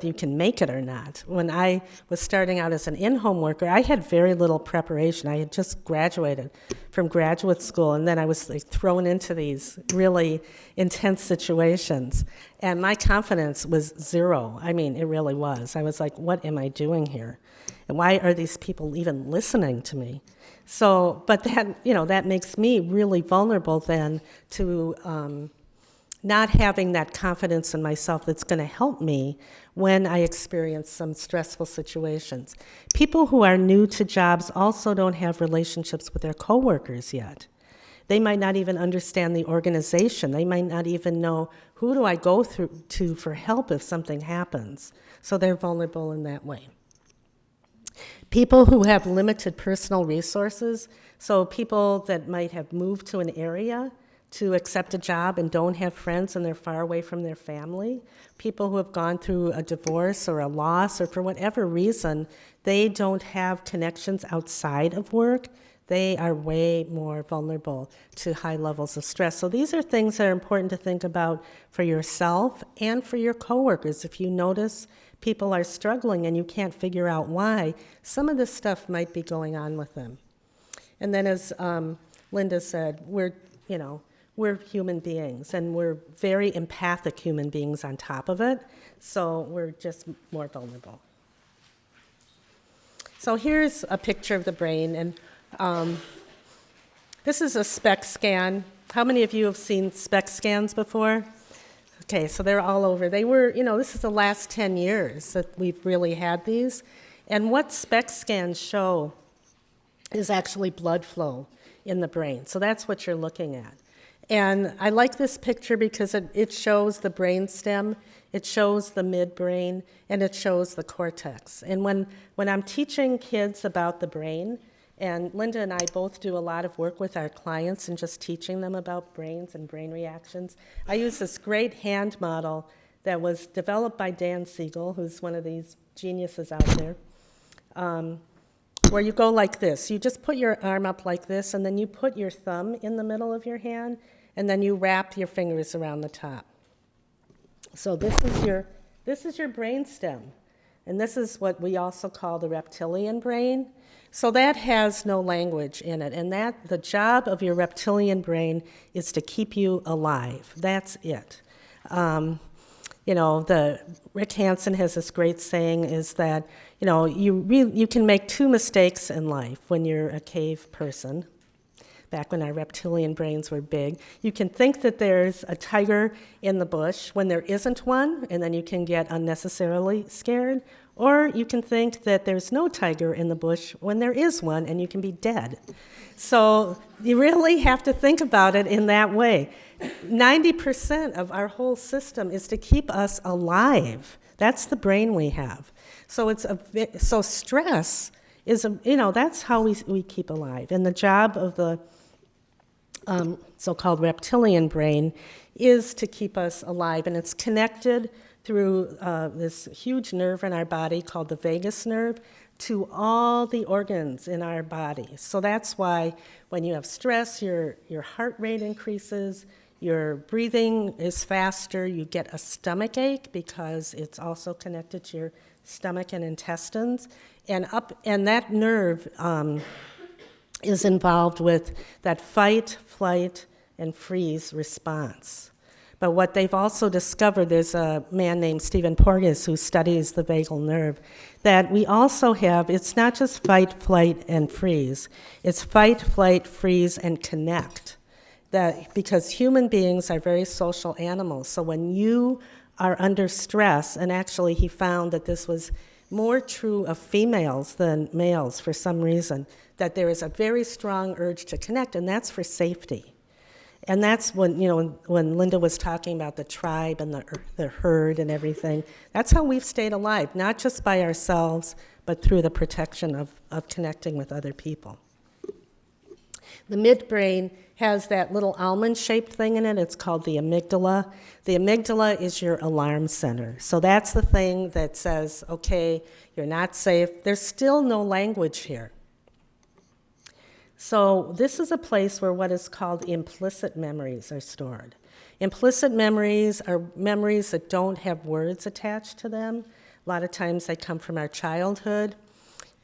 you can make it or not. When I was starting out as an in-home worker, I had very little preparation. I had just graduated from graduate school, and then I was thrown into these really intense situations. And my confidence was zero. I mean, it really was. I was like, what am I doing here? And why are these people even listening to me? So, but that makes me really vulnerable then to not having that confidence in myself that's going to help me when I experience some stressful situations. People who are new to jobs also don't have relationships with their coworkers yet. They might not even understand the organization. They might not even know, who do I go to for help if something happens? So they're vulnerable in that way. People who have limited personal resources, so people that might have moved to an area to accept a job and don't have friends and they're far away from their family, people who have gone through a divorce or a loss or for whatever reason, they don't have connections outside of work, they are way more vulnerable to high levels of stress. So these are things that are important to think about for yourself and for your coworkers. If you notice people are struggling and you can't figure out why, some of this stuff might be going on with them. And then as Linda said, we're human beings, and we're very empathic human beings on top of it, so we're just more vulnerable. So here's a picture of the brain, and this is a SPECT scan. How many of you have seen SPECT scans before? Okay, so they're all over. They were, this is the last 10 years that we've really had these. And what SPECT scans show is actually blood flow in the brain. So that's what you're looking at. And I like this picture because it shows the brain stem, it shows the midbrain, and it shows the cortex. And when I'm teaching kids about the brain, and Linda and I both do a lot of work with our clients and just teaching them about brains and brain reactions, I use this great hand model that was developed by Dan Siegel, who's one of these geniuses out there, where you go like this. You just put your arm up like this, and then you put your thumb in the middle of your hand, and then you wrap your fingers around the top. So this is your brain stem, and this is what we also call the reptilian brain. So that has no language in it, and the job of your reptilian brain is to keep you alive. That's it. Rick Hansen has this great saying is that, you can make two mistakes in life when you're a cave person. back when our reptilian brains were big. You can think that there's a tiger in the bush when there isn't one, and then you can get unnecessarily scared. Or you can think that there's no tiger in the bush when there is one, and you can be dead. So you really have to think about it in that way. 90% of our whole system is to keep us alive. That's the brain we have. So so stress is, that's how we keep alive. And the job of the so-called reptilian brain is to keep us alive. And it's connected through this huge nerve in our body called the vagus nerve to all the organs in our body. So that's why when you have stress, your heart rate increases, your breathing is faster, you get a stomach ache because it's also connected to your stomach and intestines. And that nerve is involved with that fight, flight, and freeze response. But what they've also discovered, there's a man named Stephen Porges who studies the vagal nerve, that we also have, it's not just fight, flight, and freeze. It's fight, flight, freeze, and connect. Because human beings are very social animals. So when you are under stress, and actually he found that this was more true of females than males for some reason, that there is a very strong urge to connect, and that's for safety. And that's when Linda was talking about the tribe and the herd and everything. That's how we've stayed alive, not just by ourselves, but through the protection of connecting with other people. The midbrain has that little almond-shaped thing in it. It's called the amygdala. The amygdala is your alarm center. So that's the thing that says, okay, you're not safe. There's still no language here. So this is a place where what is called implicit memories are stored. Implicit memories are memories that don't have words attached to them. A lot of times they come from our childhood,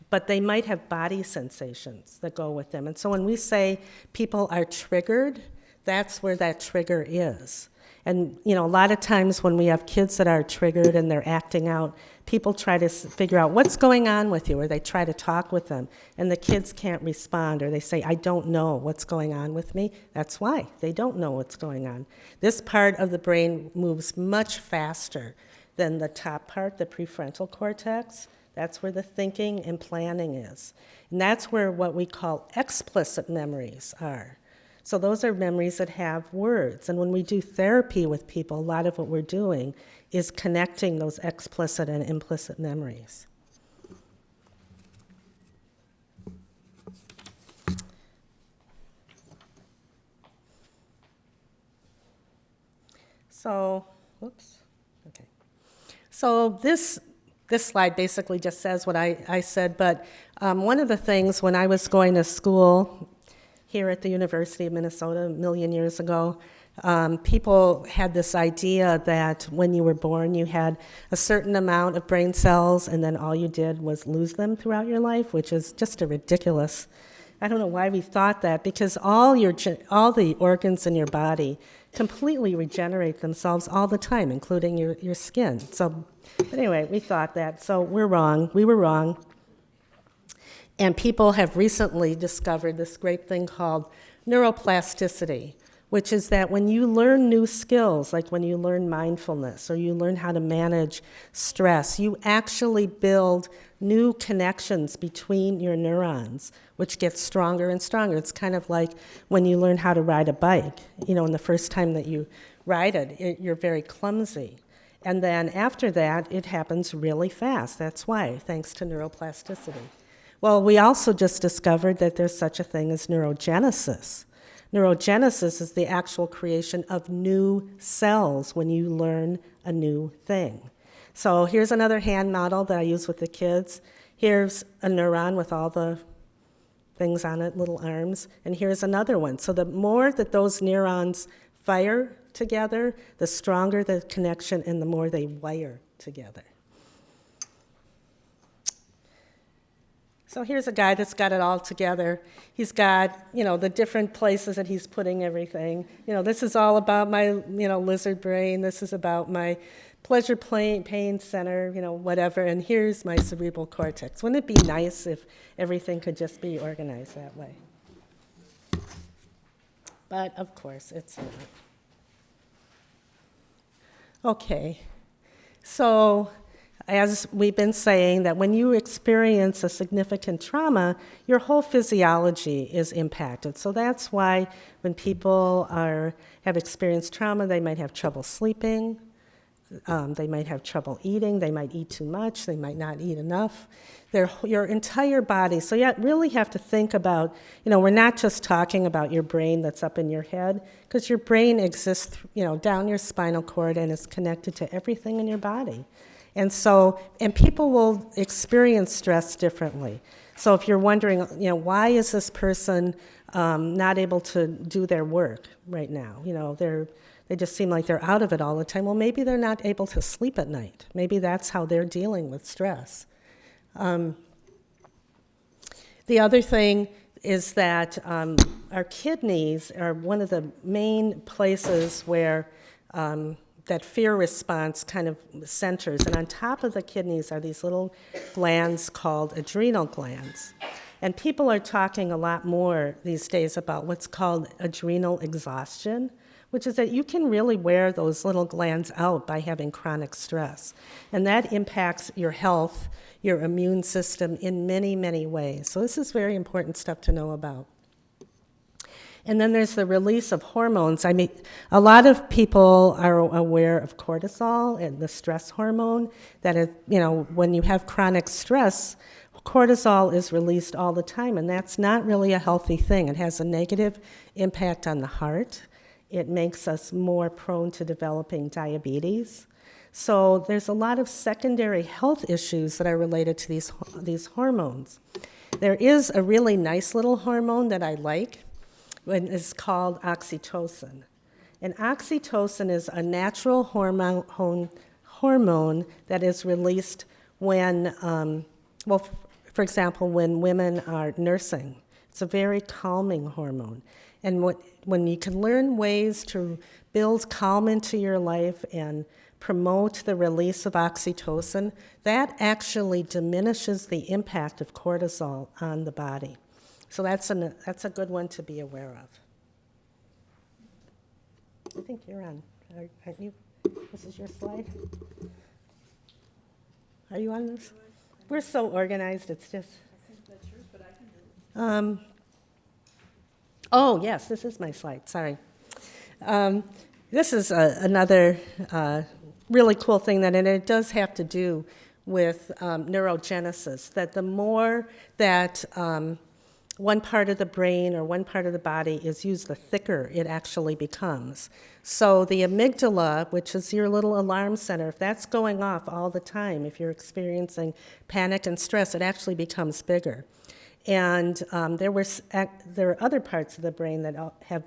but they might have body sensations that go with them. And so when we say people are triggered, that's where that trigger is. And a lot of times when we have kids that are triggered and they're acting out, people try to figure out what's going on with you, or they try to talk with them, and the kids can't respond, or they say, I don't know what's going on with me. That's why. They don't know what's going on. This part of the brain moves much faster than the top part, the prefrontal cortex. That's where the thinking and planning is. And that's where what we call explicit memories are. So those are memories that have words. And when we do therapy with people, a lot of what we're doing is connecting those explicit and implicit memories. So, okay. So this slide basically just says what I said, but one of the things when I was going to school here at the University of Minnesota a million years ago, people had this idea that when you were born, you had a certain amount of brain cells, and then all you did was lose them throughout your life, which is just a ridiculous. I don't know why we thought that, because all the organs in your body completely regenerate themselves all the time, including your skin. So anyway, we thought that. So we're wrong. We were wrong. And people have recently discovered this great thing called neuroplasticity, which is that when you learn new skills, like when you learn mindfulness or you learn how to manage stress, you actually build new connections between your neurons, which get stronger and stronger. It's kind of like when you learn how to ride a bike. And the first time that you ride it, you're very clumsy. And then after that, it happens really fast. That's why, thanks to neuroplasticity. Well, we also just discovered that there's such a thing as neurogenesis. Neurogenesis is the actual creation of new cells when you learn a new thing. So here's another hand model that I use with the kids. Here's a neuron with all the things on it, little arms, and here's another one. So the more that those neurons fire together, the stronger the connection and the more they wire together. So here's a guy that's got it all together. He's got, the different places that he's putting everything. This is all about my, lizard brain. This is about my pleasure pain center, whatever. And here's my cerebral cortex. Wouldn't it be nice if everything could just be organized that way? But of course, it's not. Okay, so as we've been saying, that when you experience a significant trauma, your whole physiology is impacted. So that's why when people have experienced trauma, they might have trouble sleeping, they might have trouble eating, they might eat too much, they might not eat enough. Your entire body, so you really have to think about, we're not just talking about your brain that's up in your head, because your brain exists, down your spinal cord and is connected to everything in your body. And people will experience stress differently. So if you're wondering, why is this person not able to do their work right now? They just seem like they're out of it all the time. Well, maybe they're not able to sleep at night. Maybe that's how they're dealing with stress. The other thing is that our kidneys are one of the main places where that fear response kind of centers. And on top of the kidneys are these little glands called adrenal glands. And people are talking a lot more these days about what's called adrenal exhaustion, which is that you can really wear those little glands out by having chronic stress. And that impacts your health, your immune system in many, many ways. So this is very important stuff to know about. And then there's the release of hormones. I mean, a lot of people are aware of cortisol and the stress hormone, that when you have chronic stress, cortisol is released all the time, and that's not really a healthy thing. It has a negative impact on the heart. It makes us more prone to developing diabetes. So there's a lot of secondary health issues that are related to these hormones. There is a really nice little hormone that I like, and it's called oxytocin. And oxytocin is a natural hormone that is released when, for example, when women are nursing. It's a very calming hormone. And when you can learn ways to build calm into your life and promote the release of oxytocin, that actually diminishes the impact of cortisol on the body. So that's a good one to be aware of. I think you're on, aren't you? This is your slide. Are you on this? We're so organized, it's just... Oh, yes, this is my slide, sorry. This is another really cool thing, and it does have to do with neurogenesis, that the more that one part of the brain or one part of the body is used, the thicker it actually becomes. So the amygdala, which is your little alarm center, if that's going off all the time, if you're experiencing panic and stress, it actually becomes bigger. And there are other parts of the brain that have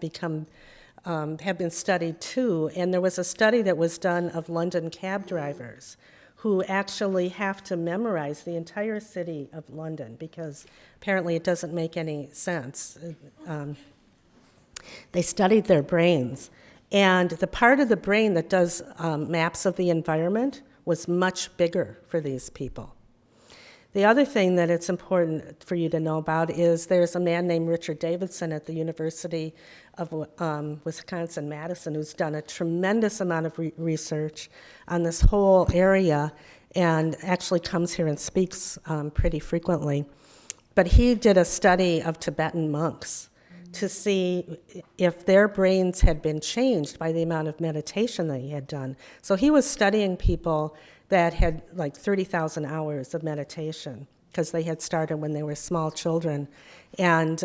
been studied too. And there was a study that was done of London cab drivers who actually have to memorize the entire city of London because apparently it doesn't make any sense. They studied their brains. And the part of the brain that does maps of the environment was much bigger for these people. The other thing that it's important for you to know about is there's a man named Richard Davidson at the University of Wisconsin-Madison who's done a tremendous amount of research on this whole area and actually comes here and speaks pretty frequently. But he did a study of Tibetan monks to see if their brains had been changed by the amount of meditation that he had done. So he was studying people that had like 30,000 hours of meditation because they had started when they were small children. And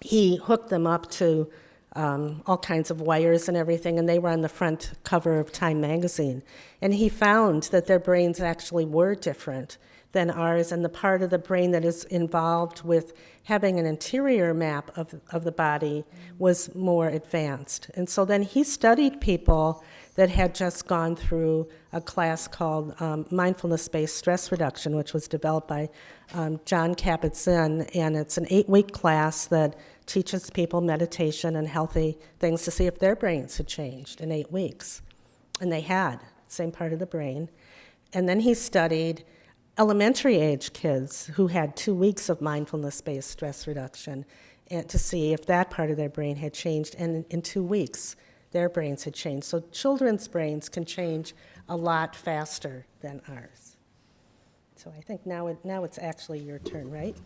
he hooked them up to all kinds of wires and everything, and they were on the front cover of Time magazine. And he found that their brains actually were different than ours, and the part of the brain that is involved with having an interior map of the body was more advanced. And so then he studied people that had just gone through a class called Mindfulness-Based Stress Reduction, which was developed by John Kabat-Zinn, and it's an 8-week class that teaches people meditation and healthy things to see if their brains had changed in 8 weeks. And they had, same part of the brain. And then he studied elementary age kids who had 2 weeks of mindfulness-based stress reduction. and to see if that part of their brain had changed. And in 2 weeks, their brains had changed. So children's brains can change a lot faster than ours. So I think now it's actually your turn, right?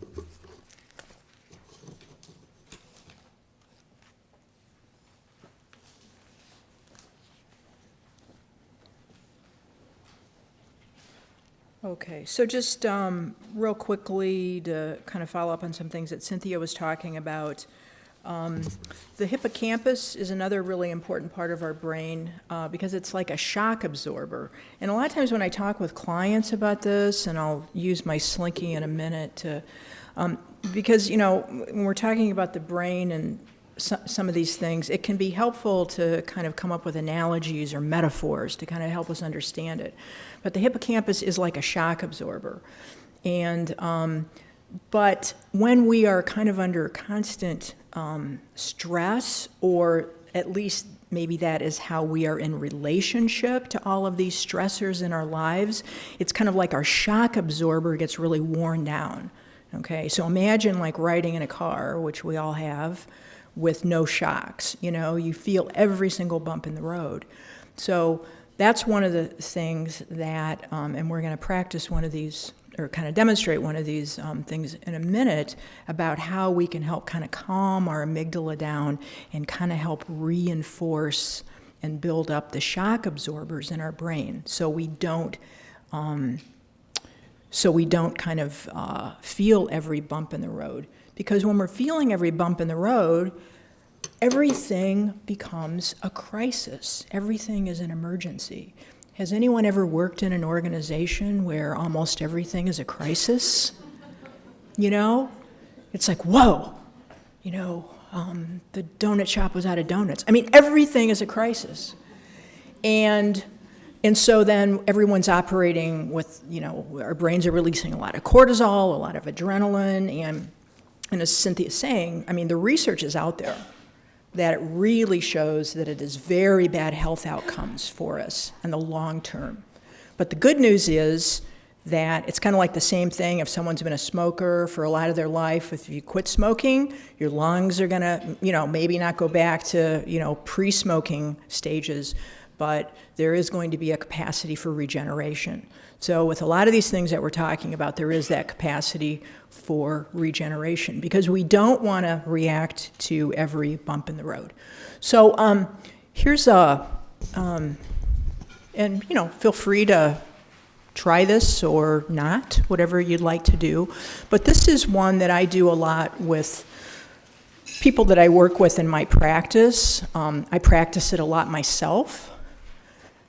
Okay, so just real quickly to kind of follow up on some things that Cynthia was talking about. The hippocampus is another really important part of our brain because it's like a shock absorber. And a lot of times when I talk with clients about this, and I'll use my Slinky in a minute to, because, you know, when we're talking about the brain and some of these things, it can be helpful to kind of come up with analogies or metaphors to kind of help us understand it. But the hippocampus is like a shock absorber. And, but when we are kind of under constant stress, or at least maybe that is how we are in relationship to all of these stressors in our lives, it's kind of like our shock absorber gets really worn down. Okay, so imagine like riding in a car, which we all have, with no shocks. You know, you feel every single bump in the road. So that's one of the things that, and we're going to practice one of these, or kind of demonstrate one of these things in a minute, about how we can help kind of calm our amygdala down and kind of help reinforce and build up the shock absorbers in our brain, so we don't kind of feel every bump in the road. Because when we're feeling every bump in the road, everything becomes a crisis. Everything is an emergency. Has anyone ever worked in an organization where almost everything is a crisis? You know? It's like, whoa, you know, the donut shop was out of donuts. I mean, everything is a crisis. And so then everyone's operating with, you know, our brains are releasing a lot of cortisol, a lot of adrenaline, and as Cynthia's saying, I mean, the research is out there that it really shows that it is very bad health outcomes for us in the long term. But the good news is that it's kind of like the same thing if someone's been a smoker for a lot of their life. If you quit smoking, your lungs are gonna, you know, maybe not go back to, you know, pre-smoking stages, but there is going to be a capacity for regeneration. So with a lot of these things that we're talking about, there is that capacity for regeneration because we don't want to react to every bump in the road. So here's a, and you know, feel free to try this or not, whatever you'd like to do. But this is one that I do a lot with people that I work with in my practice. I practice it a lot myself.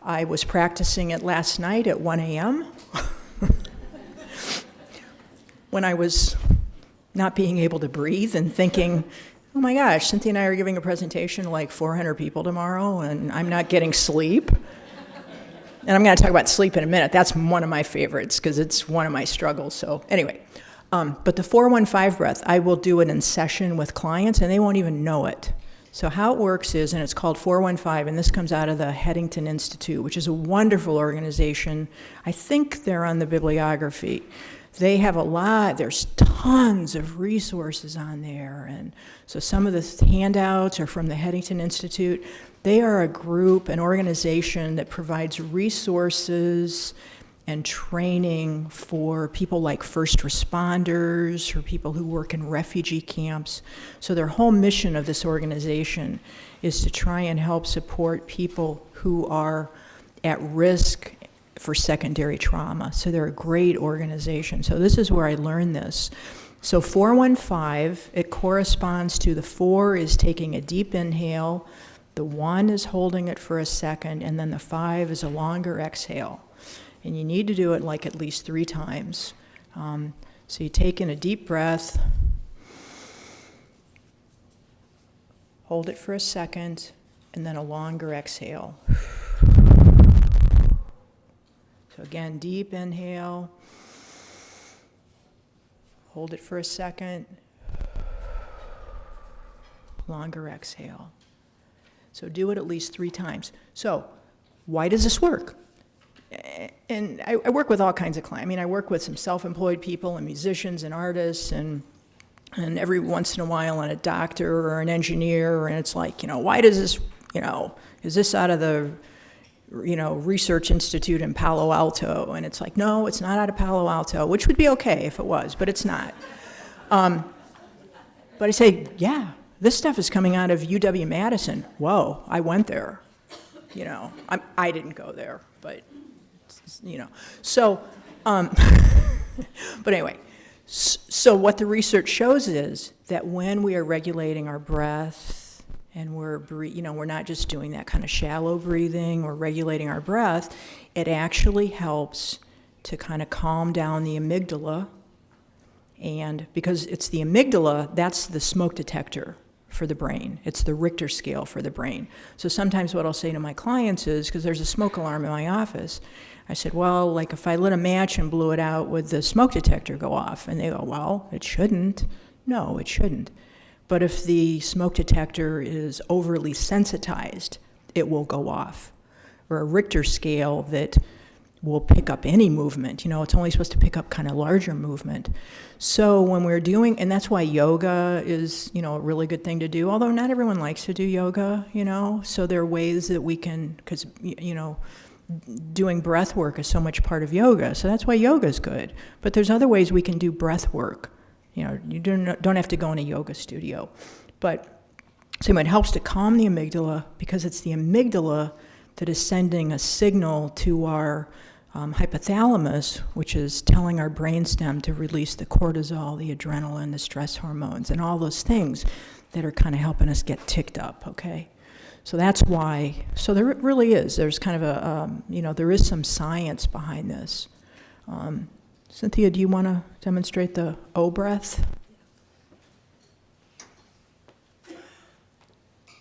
I was practicing it last night at 1 a.m. when I was not being able to breathe and thinking, oh my gosh, Cynthia and I are giving a presentation to like 400 people tomorrow and I'm not getting sleep. And I'm going to talk about sleep in a minute. That's one of my favorites because it's one of my struggles. So anyway, but the 415 breath, I will do it in session with clients and they won't even know it. So how it works is, and it's called 415, and this comes out of the Headington Institute, which is a wonderful organization. I think they're on the bibliography. They have a lot, there's tons of resources on there, and so some of the handouts are from the Headington Institute. They are a group, an organization that provides resources and training for people like first responders or people who work in refugee camps. So their whole mission of this organization is to try and help support people who are at risk for secondary trauma. So they're a great organization. So this is where I learned this. So 415, it corresponds to the 4 is taking a deep inhale, the 1 is holding it for a second, and then the 5 is a longer exhale. And you need to do it like at least 3 times. So you take in a deep breath, hold it for a second, and then a longer exhale. So again, deep inhale, hold it for a second, longer exhale. So do it at least 3 times. So why does this work? And I work with all kinds of clients. I mean, I work with some self-employed people and musicians and artists and And every once in a while, and a doctor or an engineer, and it's like, why does this, is this out of the, Research Institute in Palo Alto? And it's like, no, it's not out of Palo Alto, which would be okay if it was, but it's not. But I say, yeah, this stuff is coming out of UW-Madison. Whoa, I went there. I didn't go there, but, So, but anyway, so what the research shows is that when we are regulating our breath and we're not just doing that kind of shallow breathing, we're regulating our breath, it actually helps to kind of calm down the amygdala. And because it's the amygdala, that's the smoke detector for the brain. It's the Richter scale for the brain. So sometimes what I'll say to my clients is, because there's a smoke alarm in my office, I said, well, like if I lit a match and blew it out, would the smoke detector go off? And they go, well, it shouldn't. No, it shouldn't. But if the smoke detector is overly sensitized, it will go off. Or a Richter scale that will pick up any movement. It's only supposed to pick up kind of larger movement. So when we're doing, and that's why yoga is, a really good thing to do, although not everyone likes to do yoga, so there are ways that we can, because, doing breath work is so much part of yoga, so that's why yoga is good. But there's other ways we can do breath work. You don't have to go in a yoga studio. But so it helps to calm the amygdala, because it's the amygdala that is sending a signal to our hypothalamus, which is telling our brainstem to release the cortisol, the adrenaline, the stress hormones, and all those things that are kind of helping us get ticked up, okay? So that's why, so there really is, there's kind of a, there is some science behind this. Cynthia, do you want to demonstrate the O breath?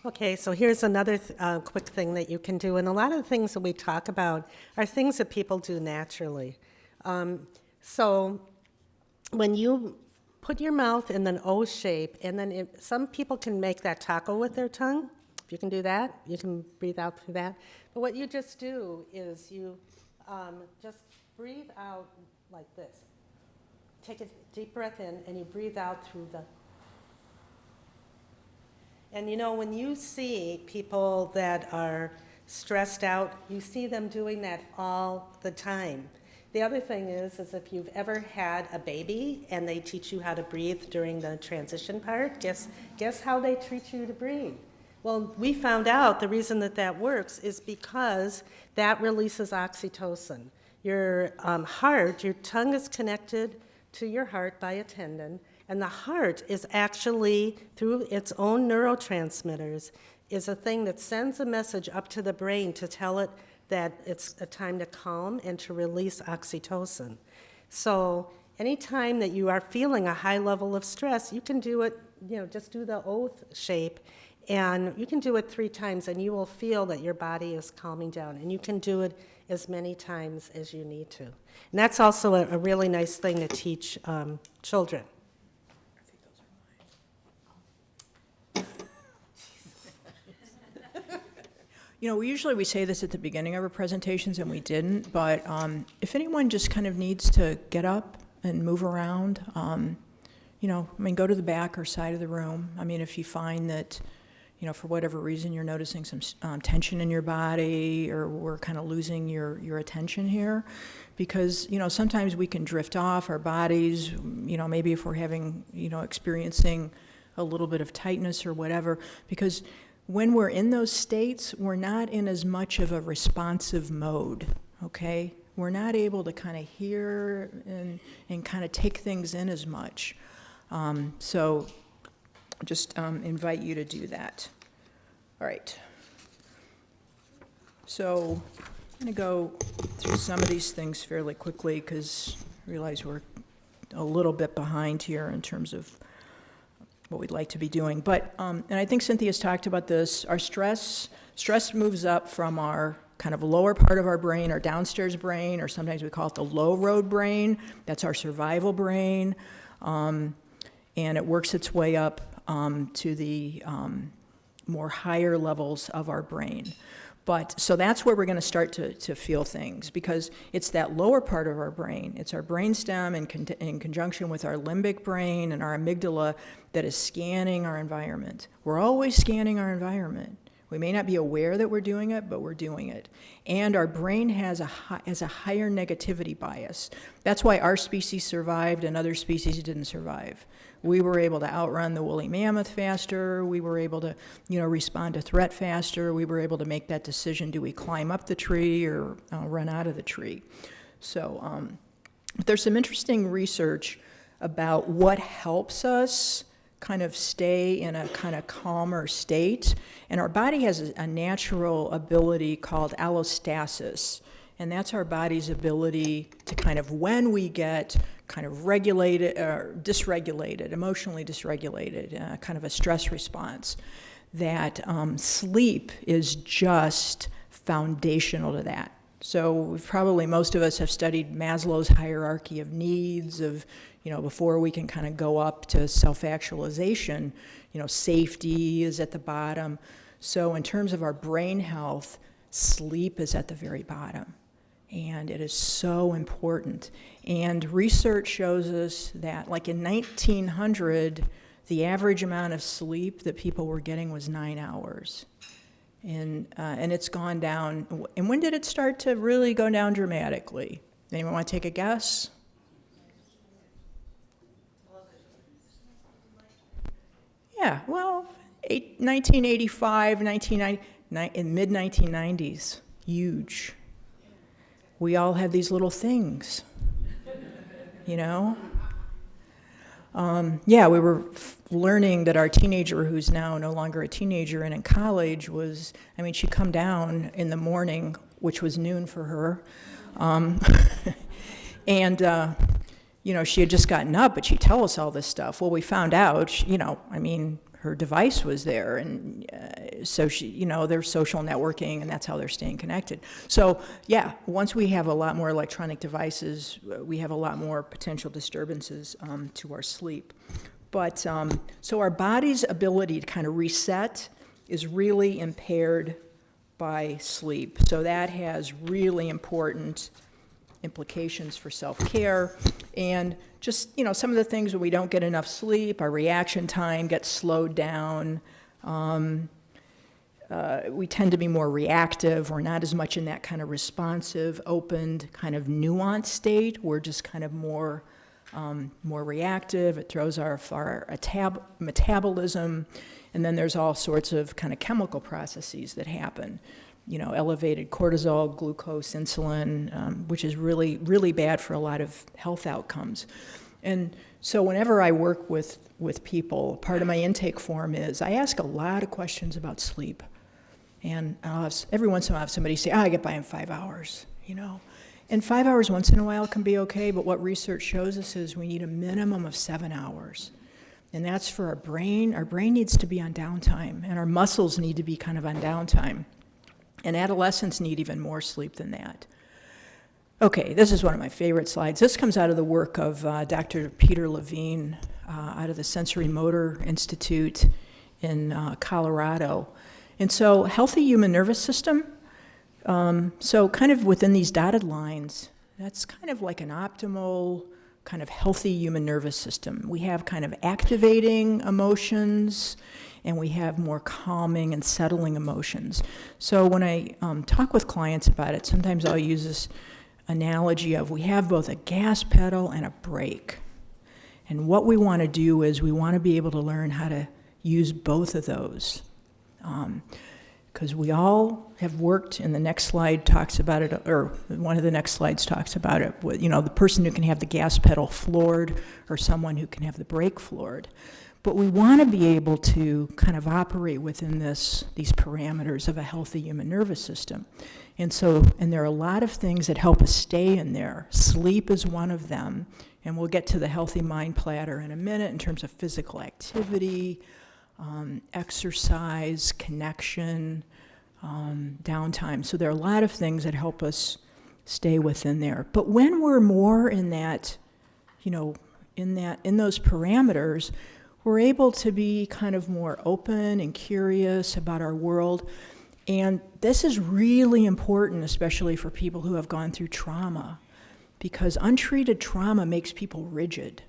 Okay, so here's another quick thing that you can do, and a lot of the things that we talk about are things that people do naturally. So when you put your mouth in an O shape, and then some people can make that taco with their tongue. If you can do that, you can breathe out through that. But what you just do is you just breathe out like this. Take a deep breath in, and you breathe out through the... And when you see people that are stressed out, you see them doing that all the time. The other thing is if you've ever had a baby and they teach you how to breathe during the transition part, guess how they teach you to breathe? Well, we found out the reason that works is because that releases oxytocin. Your heart, your tongue is connected to your heart by a tendon, and the heart is actually, through its own neurotransmitters, is a thing that sends a message up to the brain to tell it that it's a time to calm and to release oxytocin. So anytime that you are feeling a high level of stress, you can do it, just do the O shape, and you can do it 3 times, and you will feel that your body is calming down, and you can do it as many times as you need to. And that's also a really nice thing to teach children. We say this at the beginning of our presentations, and we didn't, but if anyone just kind of needs to get up and move around, go to the back or side of the room. If you find that, for whatever reason you're noticing some tension in your body, or we're kind of losing your attention here, because, sometimes we can drift off our bodies, maybe if we're having, experiencing a little bit of tightness or whatever, because when we're in those states, we're not in as much of a responsive mode, okay? We're not able to kind of hear and kind of take things in as much. So just invite you to do that. All right. So I'm going to go through some of these things fairly quickly, because I realize we're a little bit behind here in terms of what we'd like to be doing. But, and I think Cynthia's talked about this, our stress moves up from our kind of lower part of our brain, our downstairs brain, or sometimes we call it the low road brain. That's our survival brain. And it works its way up to the more higher levels of our brain. But, so that's where we're going to start to feel things, because it's that lower part of our brain. It's our brainstem in conjunction with our limbic brain and our amygdala that is scanning our environment. We're always scanning our environment. We may not be aware that we're doing it, but we're doing it. And our brain has a higher negativity bias. That's why our species survived and other species didn't survive. We were able to outrun the woolly mammoth faster. We were able to, respond to threat faster. We were able to make that decision: do we climb up the tree or run out of the tree? So there's some interesting research about what helps us kind of stay in a kind of calmer state. And our body has a natural ability called allostasis. And that's our body's ability to kind of, when we get kind of regulated or dysregulated, emotionally dysregulated, kind of a stress response, that sleep is just foundational to that. So probably most of us have studied Maslow's hierarchy of needs, of, before we can kind of go up to self-actualization, safety is at the bottom. So in terms of our brain health, sleep is at the very bottom. And it is so important. And research shows us that, like in 1900, the average amount of sleep that people were getting was 9 hours. And it's gone down. And when did it start to really go down dramatically? Anyone want to take a guess? Yeah, well, 1985, 1990, in mid-1990s, huge. We all have these little things, Yeah, we were learning that our teenager, who's now no longer a teenager and in college, she'd come down in the morning, which was noon for her, and, she had just gotten up, but she'd tell us all this stuff. Well, we found out, her device was there, and so there's social networking, and that's how they're staying connected. So, yeah, once we have a lot more electronic devices, we have a lot more potential disturbances to our sleep. But, so our body's ability to kind of reset is really impaired by sleep. So that has really important implications for self-care. And just, some of the things when we don't get enough sleep, our reaction time gets slowed down. We tend to be more reactive. We're not as much in that kind of responsive, opened, kind of nuanced state. We're just kind of more reactive. It throws our metabolism. And then there's all sorts of kind of chemical processes that happen. Elevated cortisol, glucose, insulin, which is really, really bad for a lot of health outcomes. And so whenever I work with people, part of my intake form is I ask a lot of questions about sleep. And every once in a while I have somebody say, I get by in 5 hours, And 5 hours once in a while can be okay, but what research shows us is we need a minimum of 7 hours. And that's for our brain. Our brain needs to be on downtime, and our muscles need to be kind of on downtime. And adolescents need even more sleep than that. Okay, this is one of my favorite slides. This comes out of the work of Dr. Peter Levine out of the Sensory Motor Institute in Colorado. And so healthy human nervous system, so kind of within these dotted lines, that's kind of like an optimal kind of healthy human nervous system. We have kind of activating emotions, and we have more calming and settling emotions. So when I talk with clients about it, sometimes I'll use this analogy of we have both a gas pedal and a brake. And what we want to do is we want to be able to learn how to use both of those. Because we all have worked, and the next slide talks about it, or one of the next slides talks about it, with, the person who can have the gas pedal floored or someone who can have the brake floored. But we want to be able to kind of operate within these parameters of a healthy human nervous system. And there are a lot of things that help us stay in there. Sleep is one of them, and we'll get to the healthy mind platter in a minute in terms of physical activity, exercise, connection, downtime. So there are a lot of things that help us stay within there. But when we're more in that, in those parameters, we're able to be kind of more open and curious about our world. And this is really important, especially for people who have gone through trauma, because untreated trauma makes people rigid,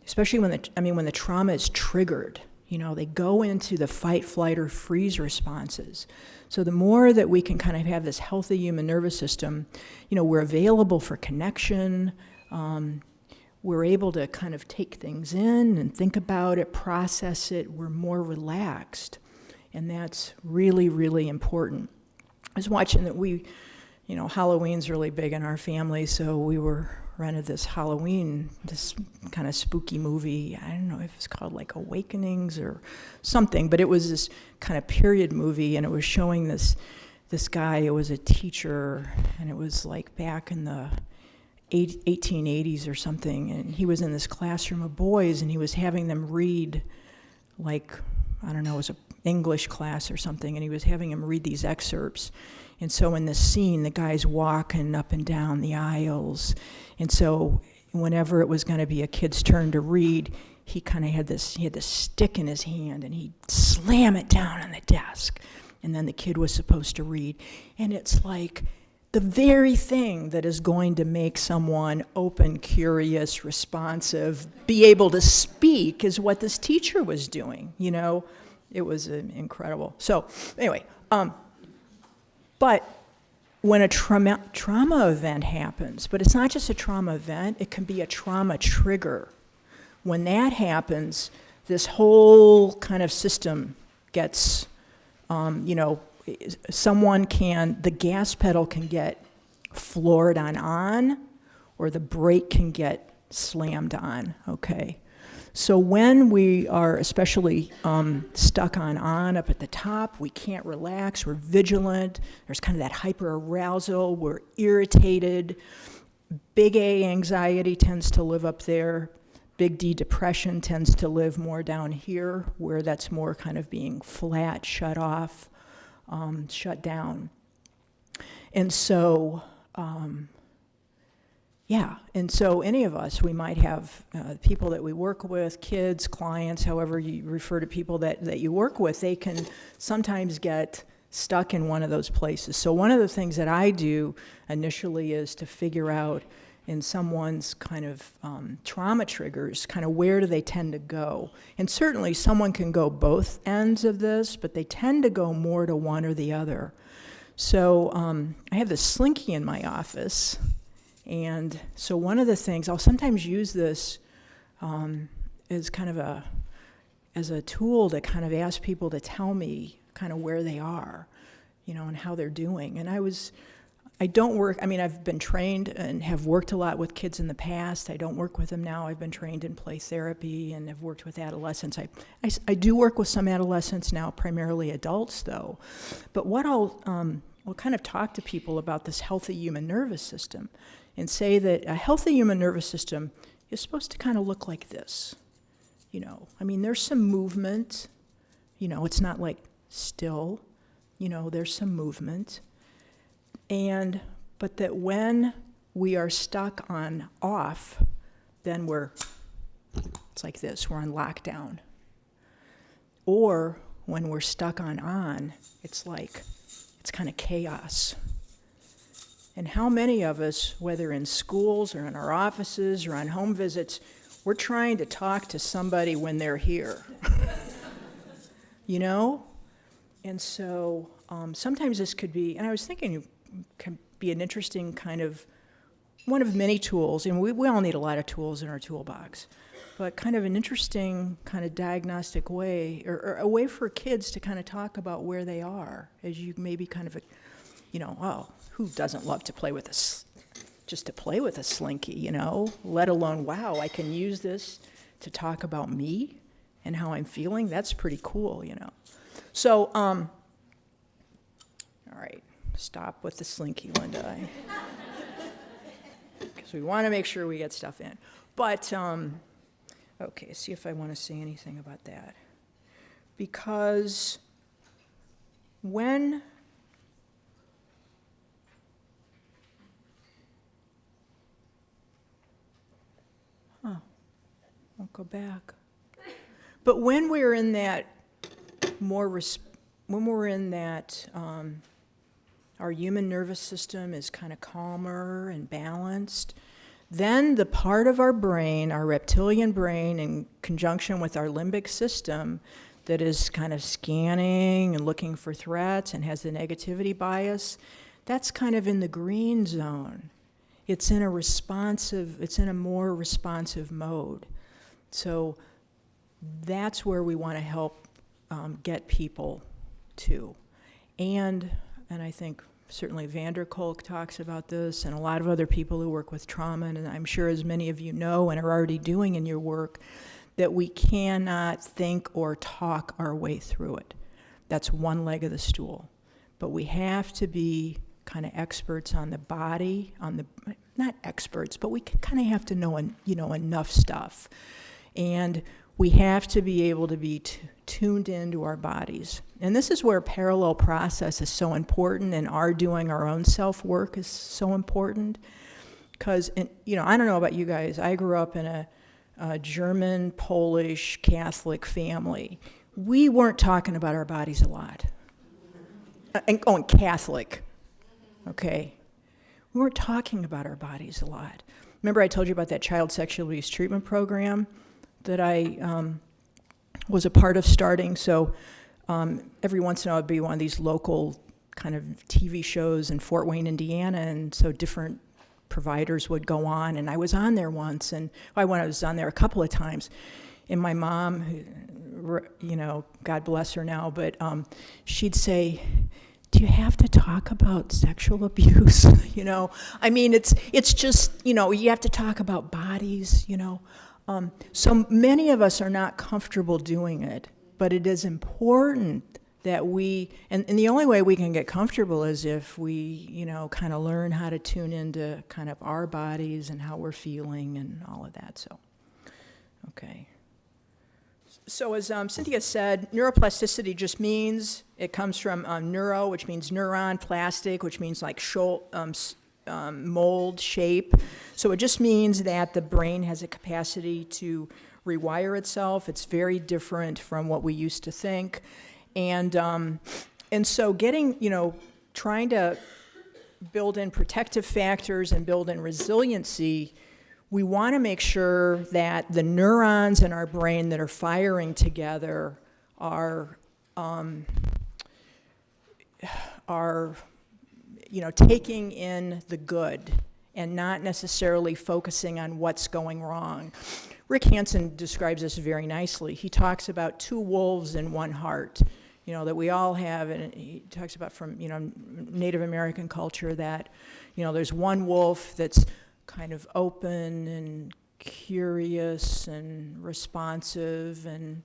especially when the trauma is triggered. You know, they go into the fight, flight, or freeze responses. So the more that we can kind of have this healthy human nervous system, you know, we're available for connection. We're able to kind of take things in and think about it, process it. We're more relaxed. And that's really, really important. I was watching that Halloween's really big in our family, so we rented this kind of spooky movie. I don't know if it's called like Awakenings or something, but it was this kind of period movie, and it was showing this guy. It was a teacher, and it was like back in the 1880s or something, and he was in this classroom of boys, and he was having them read, like, I don't know, it was an English class or something, and he was having them read these excerpts. And so in this scene, the guy's walking up and down the aisles, and so whenever it was going to be a kid's turn to read, he had this stick in his hand, and he'd slam it down on the desk, and then the kid was supposed to read. And it's like the very thing that is going to make someone open, curious, responsive, be able to speak is what this teacher was doing, you know? It was incredible. So anyway, but when a trauma event happens, but it's not just a trauma event, it can be a trauma trigger. When that happens, this whole kind of system gets, the gas pedal can get floored on, or the brake can get slammed on, okay? So when we are especially stuck on up at the top, we can't relax, we're vigilant, there's kind of that hyper-arousal, we're irritated. Big A anxiety tends to live up there. Big D depression tends to live more down here, where that's more kind of being flat, shut off, shut down. And so, and so any of us, we might have people that we work with, kids, clients, however you refer to people that you work with, they can sometimes get stuck in one of those places. So one of the things that I do initially is to figure out in someone's kind of trauma triggers, kind of where do they tend to go. And certainly someone can go both ends of this, but they tend to go more to one or the other. So I have this Slinky in my office. And so one of the things, I'll sometimes use this as kind of as a tool to kind of ask people to tell me kind of where they are, you know, and how they're doing. And I've been trained and have worked a lot with kids in the past. I don't work with them now. I've been trained in play therapy and have worked with adolescents. I do work with some adolescents now, primarily adults though. But what I'll kind of talk to people about this healthy human nervous system and say that a healthy human nervous system is supposed to kind of look like this. You know, I mean, there's some movement, you know, it's not like still, you know, there's some movement. But that when we are stuck on off, then it's like this, we're on lockdown. Or when we're stuck on, it's kind of chaos. And how many of us, whether in schools or in our offices or on home visits, we're trying to talk to somebody when they're here, you know? And so sometimes this could be, and I was thinking it can be an interesting kind of, one of many tools, and we all need a lot of tools in our toolbox, but kind of an interesting kind of diagnostic way, or a way for kids to kind of talk about where they are, as you maybe kind of, you know, oh, who doesn't love to play with just to play with a Slinky, you know, let alone, wow, I can use this to talk about me and how I'm feeling. That's pretty cool, you know. So, all right, stop with the Slinky, Linda, because we want to make sure we get stuff in. But, okay, see if I want to say anything about that. Because when I'll go back. But when we're in that when we're in that, our human nervous system is kind of calmer and balanced, then the part of our brain, our reptilian brain, in conjunction with our limbic system, that is kind of scanning and looking for threats and has the negativity bias, that's kind of in the green zone. It's in a more responsive mode. So that's where we want to help get people to. And I think certainly Vanderkolk talks about this, and a lot of other people who work with trauma, and I'm sure as many of you know and are already doing in your work, that we cannot think or talk our way through it. That's one leg of the stool. But we have to be kind of experts on the body, not experts, but we kind of have to know, enough stuff. And we have to be able to be tuned into our bodies. And this is where parallel process is so important, and our doing our own self-work is so important. Because, I don't know about you guys, I grew up in a German, Polish, Catholic family. We weren't talking about our bodies a lot. And Catholic, okay? We weren't talking about our bodies a lot. Remember I told you about that child sexual abuse treatment program that I was a part of starting? So every once in a while I'd be one of these local kind of TV shows in Fort Wayne, Indiana, and so different providers would go on, and I was on there once, and I was on there a couple of times, and my mom, God bless her now, but she'd say, do you have to talk about sexual abuse? I mean, it's just, you have to talk about bodies, So many of us are not comfortable doing it, but it is important that we, and the only way we can get comfortable is if we, kind of learn how to tune into kind of our bodies and how we're feeling and all of that, so, okay. So as Cynthia said, neuroplasticity just means, it comes from neuro, which means neuron, plastic, which means like mold, shape. So it just means that the brain has a capacity to rewire itself. It's very different from what we used to think. And so trying to build in protective factors and build in resiliency, we want to make sure that the neurons in our brain that are firing together are taking in the good and not necessarily focusing on what's going wrong. Rick Hansen describes this very nicely. He talks about two wolves in one heart, that we all have, and he talks about from, Native American culture that, there's one wolf that's kind of open and curious and responsive and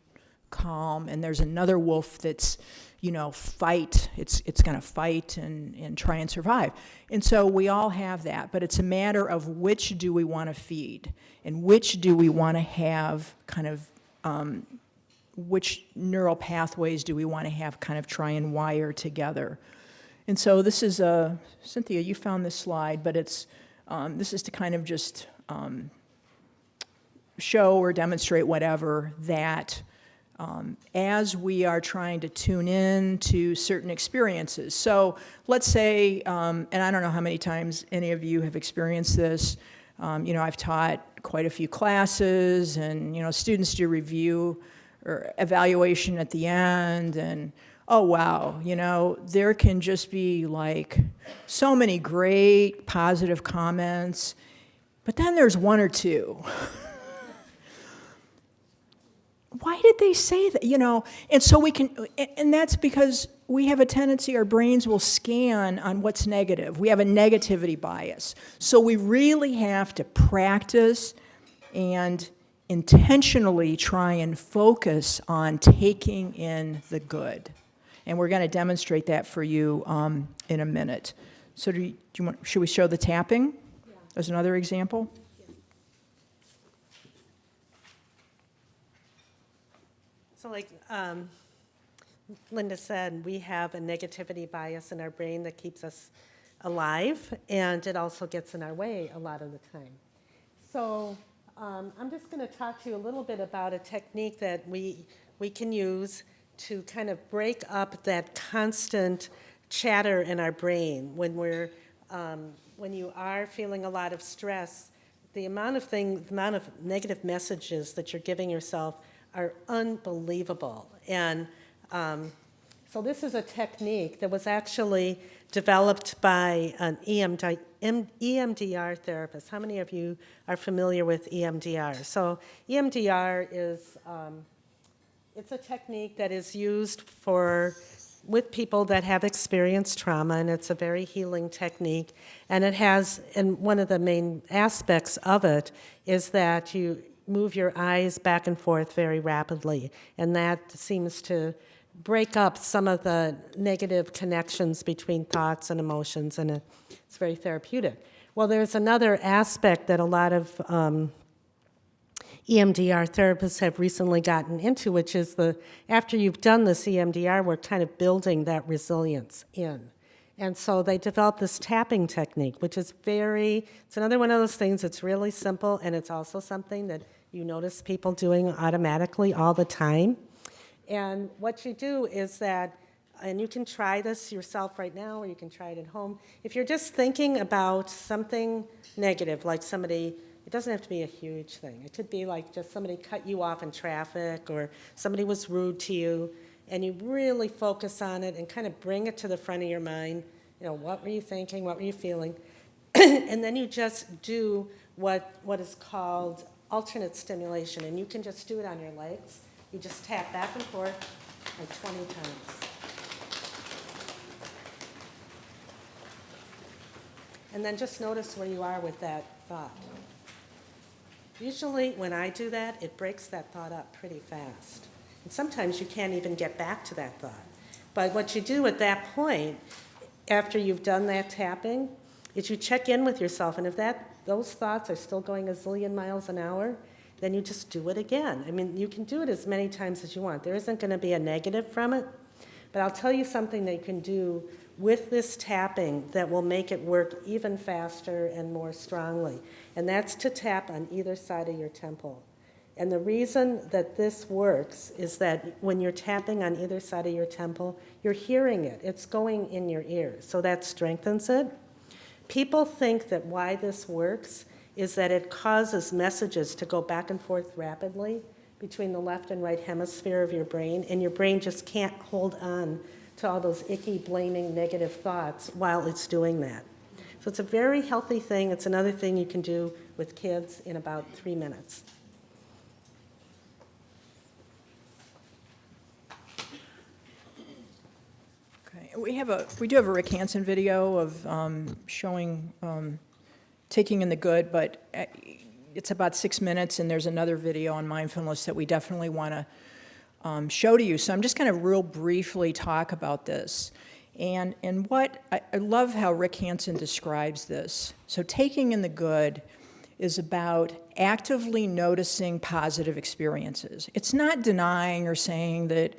calm, and there's another wolf that's, fight. It's going to fight and try and survive. And so we all have that, but it's a matter of which do we want to feed and which do we want to have kind of, which neural pathways do we want to have kind of try and wire together. And so this is, Cynthia, you found this slide, but it's, this is to kind of just show or demonstrate whatever that as we are trying to tune in to certain experiences. So let's say, and I don't know how many times any of you have experienced this, I've taught quite a few classes, and students do review or evaluation at the end, and oh wow, there can just be like so many great positive comments, but then there's one or two. Why did they say that? And so we can, and that's because we have a tendency, our brains will scan on what's negative. We have a negativity bias. So we really have to practice and intentionally try and focus on taking in the good. And we're going to demonstrate that for you in a minute. So should we show the tapping as another example? So like Linda said, we have a negativity bias in our brain that keeps us alive, and it also gets in our way a lot of the time. So I'm just going to talk to you a little bit about a technique that we can use to kind of break up that constant chatter in our brain when when you are feeling a lot of stress. The amount of negative messages that you're giving yourself are unbelievable. And so this is a technique that was actually developed by an EMDR therapist. How many of you are familiar with EMDR? So EMDR is it's a technique that is used with people that have experienced trauma, and it's a very healing technique. And one of the main aspects of it is that you move your eyes back and forth very rapidly, and that seems to break up some of the negative connections between thoughts and emotions, and it's very therapeutic. Well, there's another aspect that a lot of EMDR therapists have recently gotten into, which is after you've done this EMDR work, kind of building that resilience in. And so they developed this tapping technique, which is it's another one of those things that's really simple, and it's also something that you notice people doing automatically all the time. And what you do is that, and you can try this yourself right now, or you can try it at home. If you're just thinking about something negative, like somebody, it doesn't have to be a huge thing. It could be like just somebody cut you off in traffic, or somebody was rude to you, and you really focus on it and kind of bring it to the front of your mind. What were you thinking? What were you feeling? And then you just do what is called alternate stimulation, and you can just do it on your legs. You just tap back and forth like 20 times. And then just notice where you are with that thought. Usually when I do that, it breaks that thought up pretty fast. And sometimes you can't even get back to that thought. But what you do at that point, after you've done that tapping, is you check in with yourself. And if those thoughts are still going a zillion miles an hour, then you just do it again. I mean, you can do it as many times as you want. There isn't going to be a negative from it. But I'll tell you something that you can do with this tapping that will make it work even faster and more strongly. And that's to tap on either side of your temple. And the reason that this works is that when you're tapping on either side of your temple, you're hearing it. It's going in your ears. So that strengthens it. People think that why this works is that it causes messages to go back and forth rapidly between the left and right hemisphere of your brain, and your brain just can't hold on to all those icky, blaming, negative thoughts while it's doing that. So it's a very healthy thing. It's another thing you can do with kids in about 3 minutes. Okay, we do have a Rick Hansen video of showing taking in the good, but it's about 6 minutes, and there's another video on mindfulness that we definitely want to show to you. So I'm just going to real briefly talk about this. And what I love how Rick Hansen describes this. So taking in the good is about actively noticing positive experiences. It's not denying or saying that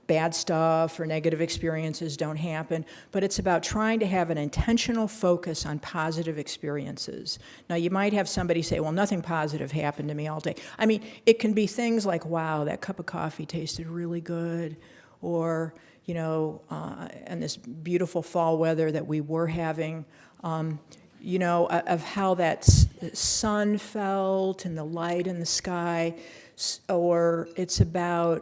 bad stuff or negative experiences don't happen, but it's about trying to have an intentional focus on positive experiences. Now, you might have somebody say, well, nothing positive happened to me all day. I mean, it can be things like, wow, that cup of coffee tasted really good, or, and this beautiful fall weather that we were having, of how that sun felt and the light in the sky. Or it's about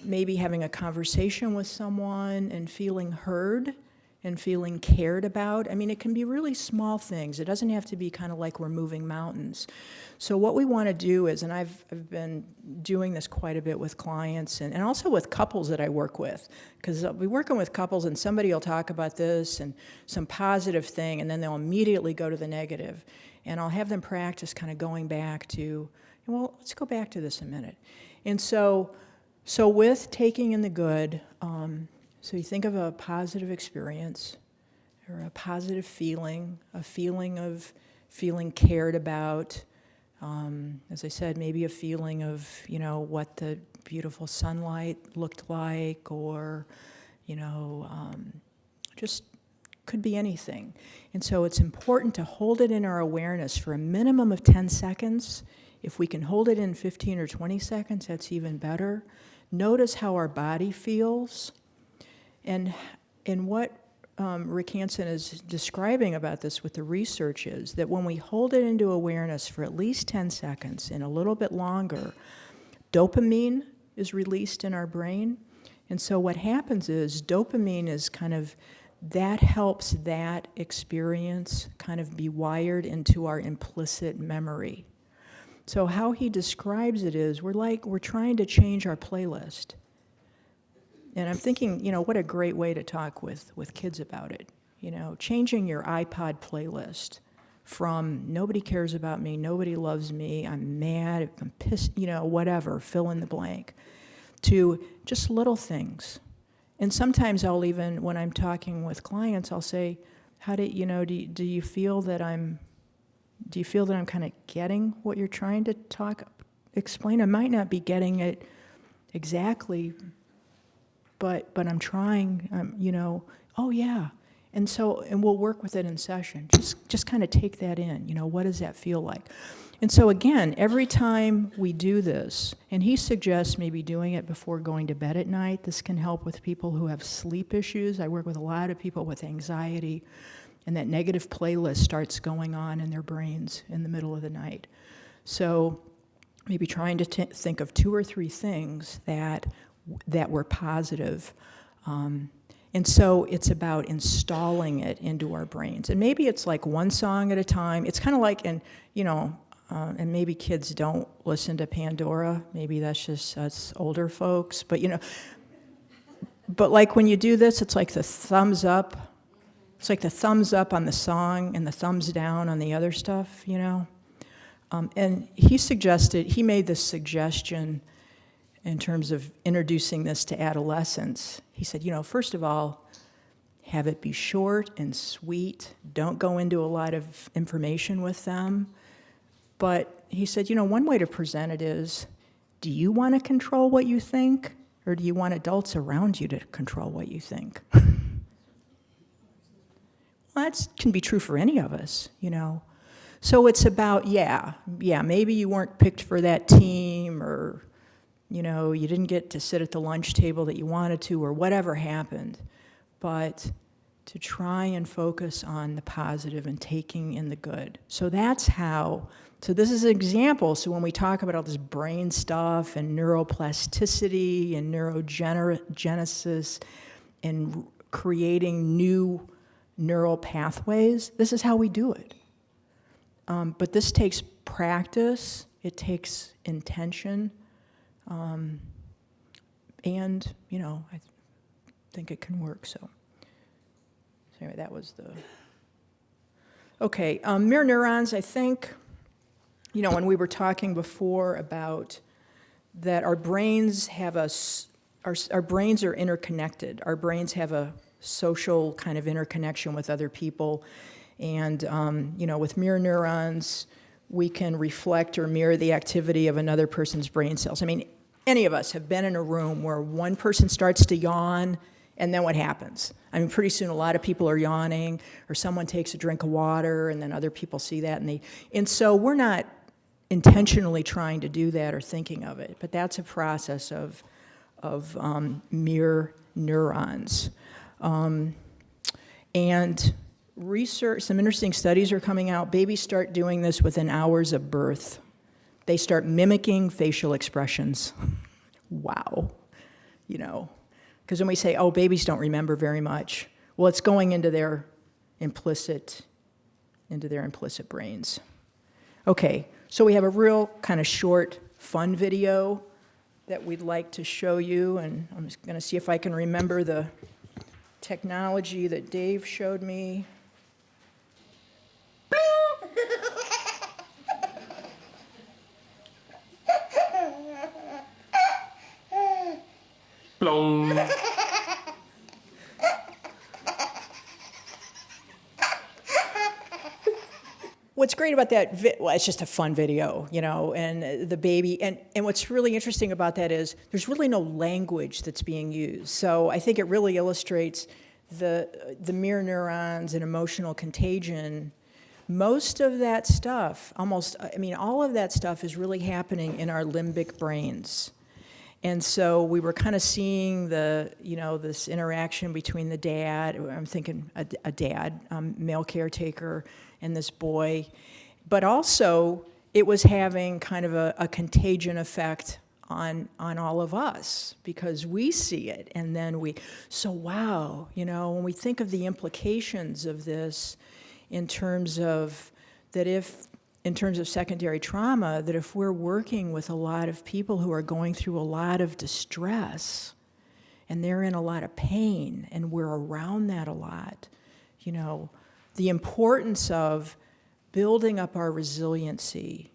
maybe having a conversation with someone and feeling heard and feeling cared about. I mean, it can be really small things. It doesn't have to be kind of like we're moving mountains. So what we want to do is, and I've been doing this quite a bit with clients and also with couples that I work with, because I'll be working with couples and somebody will talk about this and some positive thing, and then they'll immediately go to the negative. And I'll have them practice kind of going back to, well, let's go back to this a minute. And so with taking in the good, so you think of a positive experience or a positive feeling, a feeling of feeling cared about. As I said, maybe a feeling of, what the beautiful sunlight looked like, or, just could be anything. And so it's important to hold it in our awareness for a minimum of 10 seconds. If we can hold it in 15 or 20 seconds, that's even better. Notice how our body feels. And what Rick Hansen is describing about this with the research is that when we hold it into awareness for at least 10 seconds and a little bit longer, dopamine is released in our brain. And so what happens is dopamine is kind of, that helps that experience kind of be wired into our implicit memory. So how he describes it is, we're trying to change our playlist. And I'm thinking, what a great way to talk with kids about it. Changing your iPod playlist from nobody cares about me, nobody loves me, I'm mad, I'm pissed, whatever, fill in the blank, to just little things. And sometimes I'll even, when I'm talking with clients, I'll say, do you feel that I'm kind of getting what you're trying to explain? I might not be getting it exactly, but I'm trying, oh yeah. And we'll work with it in session. Just kind of take that in, what does that feel like? And so again, every time we do this, and he suggests maybe doing it before going to bed at night. This can help with people who have sleep issues. I work with a lot of people with anxiety, and that negative playlist starts going on in their brains in the middle of the night. So maybe trying to think of 2 or 3 things that were positive. And so it's about installing it into our brains. And maybe it's like one song at a time. It's kind of like, and maybe kids don't listen to Pandora. Maybe that's just us older folks. But but like when you do this, it's like the thumbs up. It's like the thumbs up on the song and the thumbs down on the other stuff, And he made this suggestion in terms of introducing this to adolescents. He said, first of all, have it be short and sweet. Don't go into a lot of information with them. But he said, one way to present it is, do you want to control what you think, or do you want adults around you to control what you think? Well, that can be true for any of us, So it's about, maybe you weren't picked for that team, or you didn't get to sit at the lunch table that you wanted to, or whatever happened. But to try and focus on the positive and taking in the good. So that's how, this is an example. So when we talk about all this brain stuff and neuroplasticity and neurogenesis and creating new neural pathways, this is how we do it. But this takes practice, it takes intention, and, I think it can work, so anyway, that was the... Okay, mirror neurons, I think, when we were talking before about that our brains have our brains are interconnected. Our brains have a social kind of interconnection with other people, and, with mirror neurons, we can reflect or mirror the activity of another person's brain cells. I mean, any of us have been in a room where one person starts to yawn, and then what happens? I mean, pretty soon a lot of people are yawning, or someone takes a drink of water, and then other people see that, and so we're not intentionally trying to do that or thinking of it, but that's a process of mirror neurons. And research, some interesting studies are coming out. Babies start doing this within hours of birth. They start mimicking facial expressions. Wow. Because when we say, oh, babies don't remember very much, well, it's going into their implicit brains. Okay, so we have a real kind of short, fun video that we'd like to show you, and I'm just going to see if I can remember the technology that Dave showed me. Blong. What's great about that, well, it's just a fun video, and the baby, and what's really interesting about that is there's really no language that's being used. So I think it really illustrates the mirror neurons and emotional contagion most of that stuff, all of that stuff is really happening in our limbic brains. And so we were kind of seeing this interaction between the dad, I'm thinking a dad, male caretaker, and this boy. But also, it was having kind of a contagion effect on all of us, because we see it, and then wow, when we think of the implications of this in terms of secondary trauma, that if we're working with a lot of people who are going through a lot of distress, and they're in a lot of pain, and we're around that a lot, the importance of building up our resiliency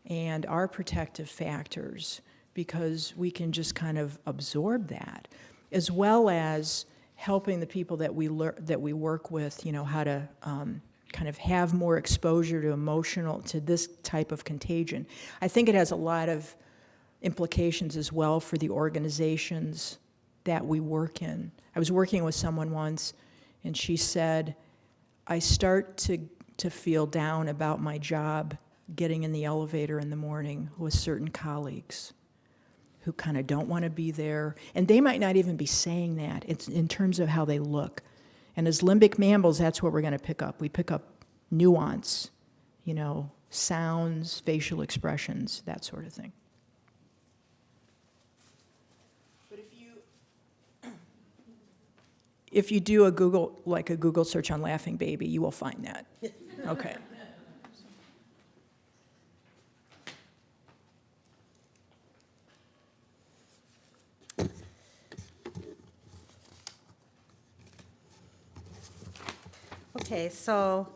and our protective factors, because we can just kind of absorb that, as well as helping the people that we work with, how to kind of have more exposure to this type of contagion. I think it has a lot of implications as well for the organizations that we work in. I was working with someone once, and she said, I start to feel down about my job getting in the elevator in the morning with certain colleagues who kind of don't want to be there. And they might not even be saying that. It's in terms of how they look. And as limbic mammals, that's what we're going to pick up. We pick up nuance, sounds, facial expressions, that sort of thing. But if you do a Google search on laughing baby, you will find that. Okay. Okay, so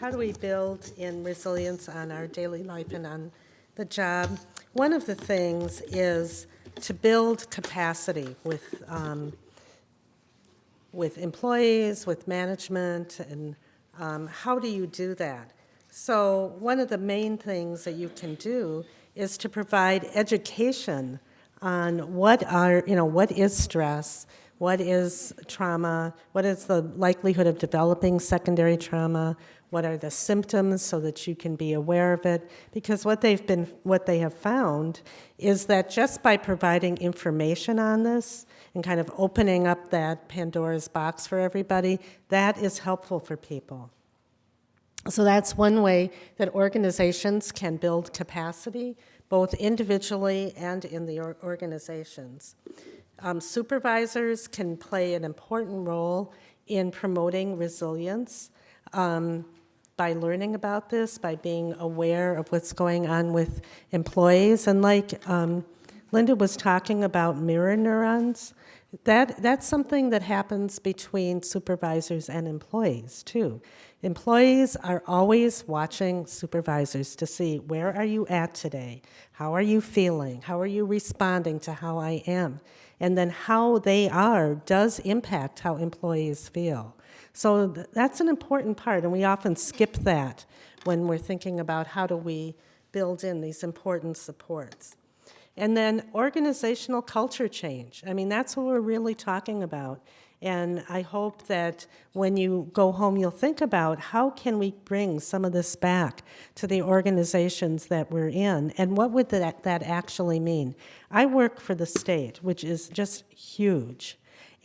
how do we build in resilience on our daily life and on the job? One of the things is to build capacity with employees, with management, and how do you do that? So one of the main things that you can do is to provide education on what is stress, what is trauma, what is the likelihood of developing secondary trauma, what are the symptoms so that you can be aware of it. Because what they have found is that just by providing information on this and kind of opening up that Pandora's box for everybody, that is helpful for people. So that's one way that organizations can build capacity, both individually and in the organizations. Supervisors can play an important role in promoting resilience by learning about this, by being aware of what's going on with employees. And like Linda was talking about mirror neurons, that's something that happens between supervisors and employees too. Employees are always watching supervisors to see, where are you at today? How are you feeling? How are you responding to how I am? And then how they are does impact how employees feel. So that's an important part, and we often skip that when we're thinking about how do we build in these important supports. And then organizational culture change. I mean, that's what we're really talking about. And I hope that when you go home, you'll think about how can we bring some of this back to the organizations that we're in, and what would that actually mean? I work for the state, which is just huge.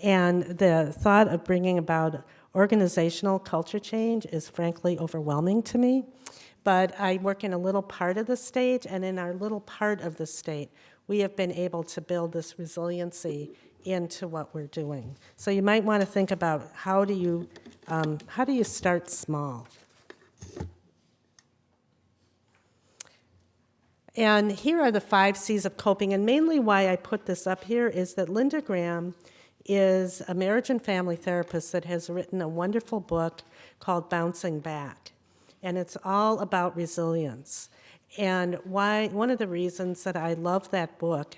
And the thought of bringing about organizational culture change is frankly overwhelming to me. But I work in a little part of the state, and in our little part of the state, we have been able to build this resiliency into what we're doing. So you might want to think about how do you start small. And here are the 5 C's of coping, and mainly why I put this up here is that Linda Graham is a marriage and family therapist that has written a wonderful book called Bouncing Back. And it's all about resilience. And one of the reasons that I love that book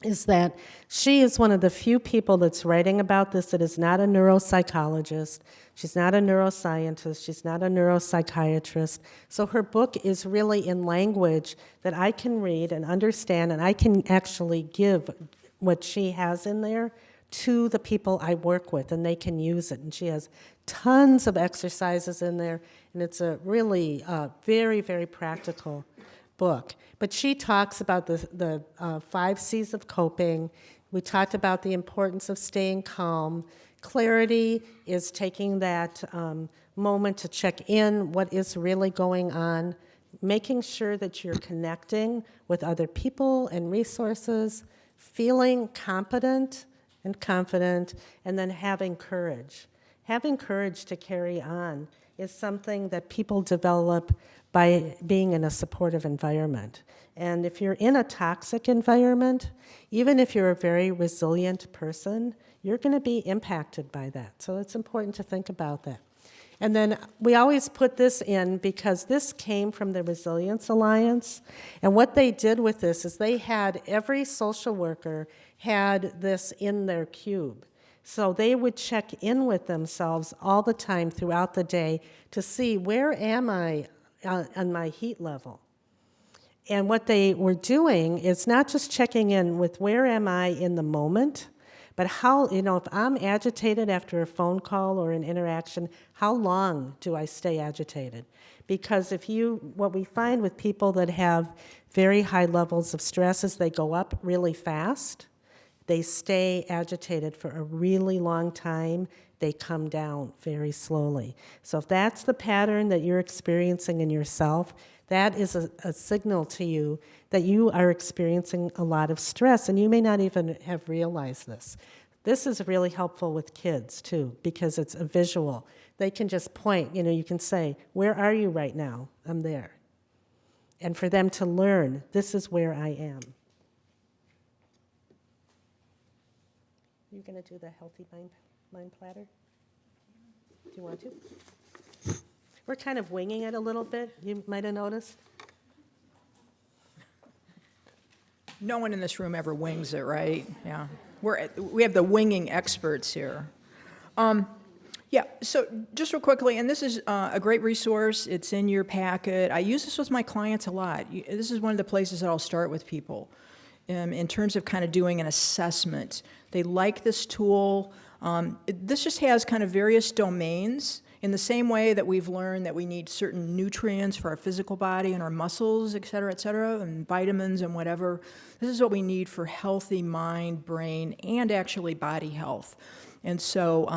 is that she is one of the few people that's writing about this that is not a neuropsychologist, she's not a neuroscientist, she's not a neuropsychiatrist. So her book is really in language that I can read and understand, and I can actually give what she has in there to the people I work with, and they can use it. And she has tons of exercises in there, and it's a really very, very practical book. But she talks about the 5 C's of coping. We talked about the importance of staying calm. Clarity is taking that moment to check in what is really going on, making sure that you're connecting with other people and resources, feeling competent and confident, and then having courage. Having courage to carry on is something that people develop by being in a supportive environment. And if you're in a toxic environment, even if you're a very resilient person, you're going to be impacted by that. So it's important to think about that. And then we always put this in because this came from the Resilience Alliance. And what they did with this is they had every social worker had this in their cube. So they would check in with themselves all the time throughout the day to see, where am I on my heat level? And what they were doing is not just checking in with where am I in the moment, but how, if I'm agitated after a phone call or an interaction, how long do I stay agitated? Because what we find with people that have very high levels of stress is they go up really fast, they stay agitated for a really long time, they come down very slowly. So if that's the pattern that you're experiencing in yourself, that is a signal to you that you are experiencing a lot of stress, and you may not even have realized this. This is really helpful with kids, too, because it's a visual. They can just point, you can say, where are you right now? I'm there. And for them to learn, this is where I am. You're going to do the healthy mind platter? Do you want to? We're kind of winging it a little bit, you might have noticed. No one in this room ever wings it, right? Yeah. We have the winging experts here. Yeah, so just real quickly, and this is a great resource. It's in your packet. I use this with my clients a lot. This is one of the places that I'll start with people in terms of kind of doing an assessment. They like this tool. This just has kind of various domains. In the same way that we've learned that we need certain nutrients for our physical body and our muscles, et cetera, and vitamins and whatever, this is what we need for healthy mind, brain, and actually body health. And so,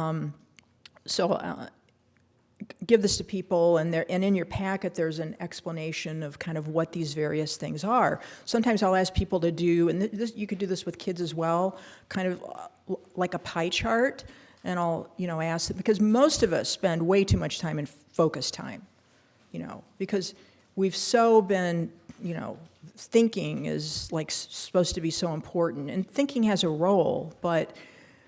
give this to people, and in your packet there's an explanation of kind of what these various things are. Sometimes I'll ask people to do, and you could do this with kids as well, kind of like a pie chart. And I'll, ask them, because most of us spend way too much time in focus time, because we've so been, thinking is like supposed to be so important. And thinking has a role, but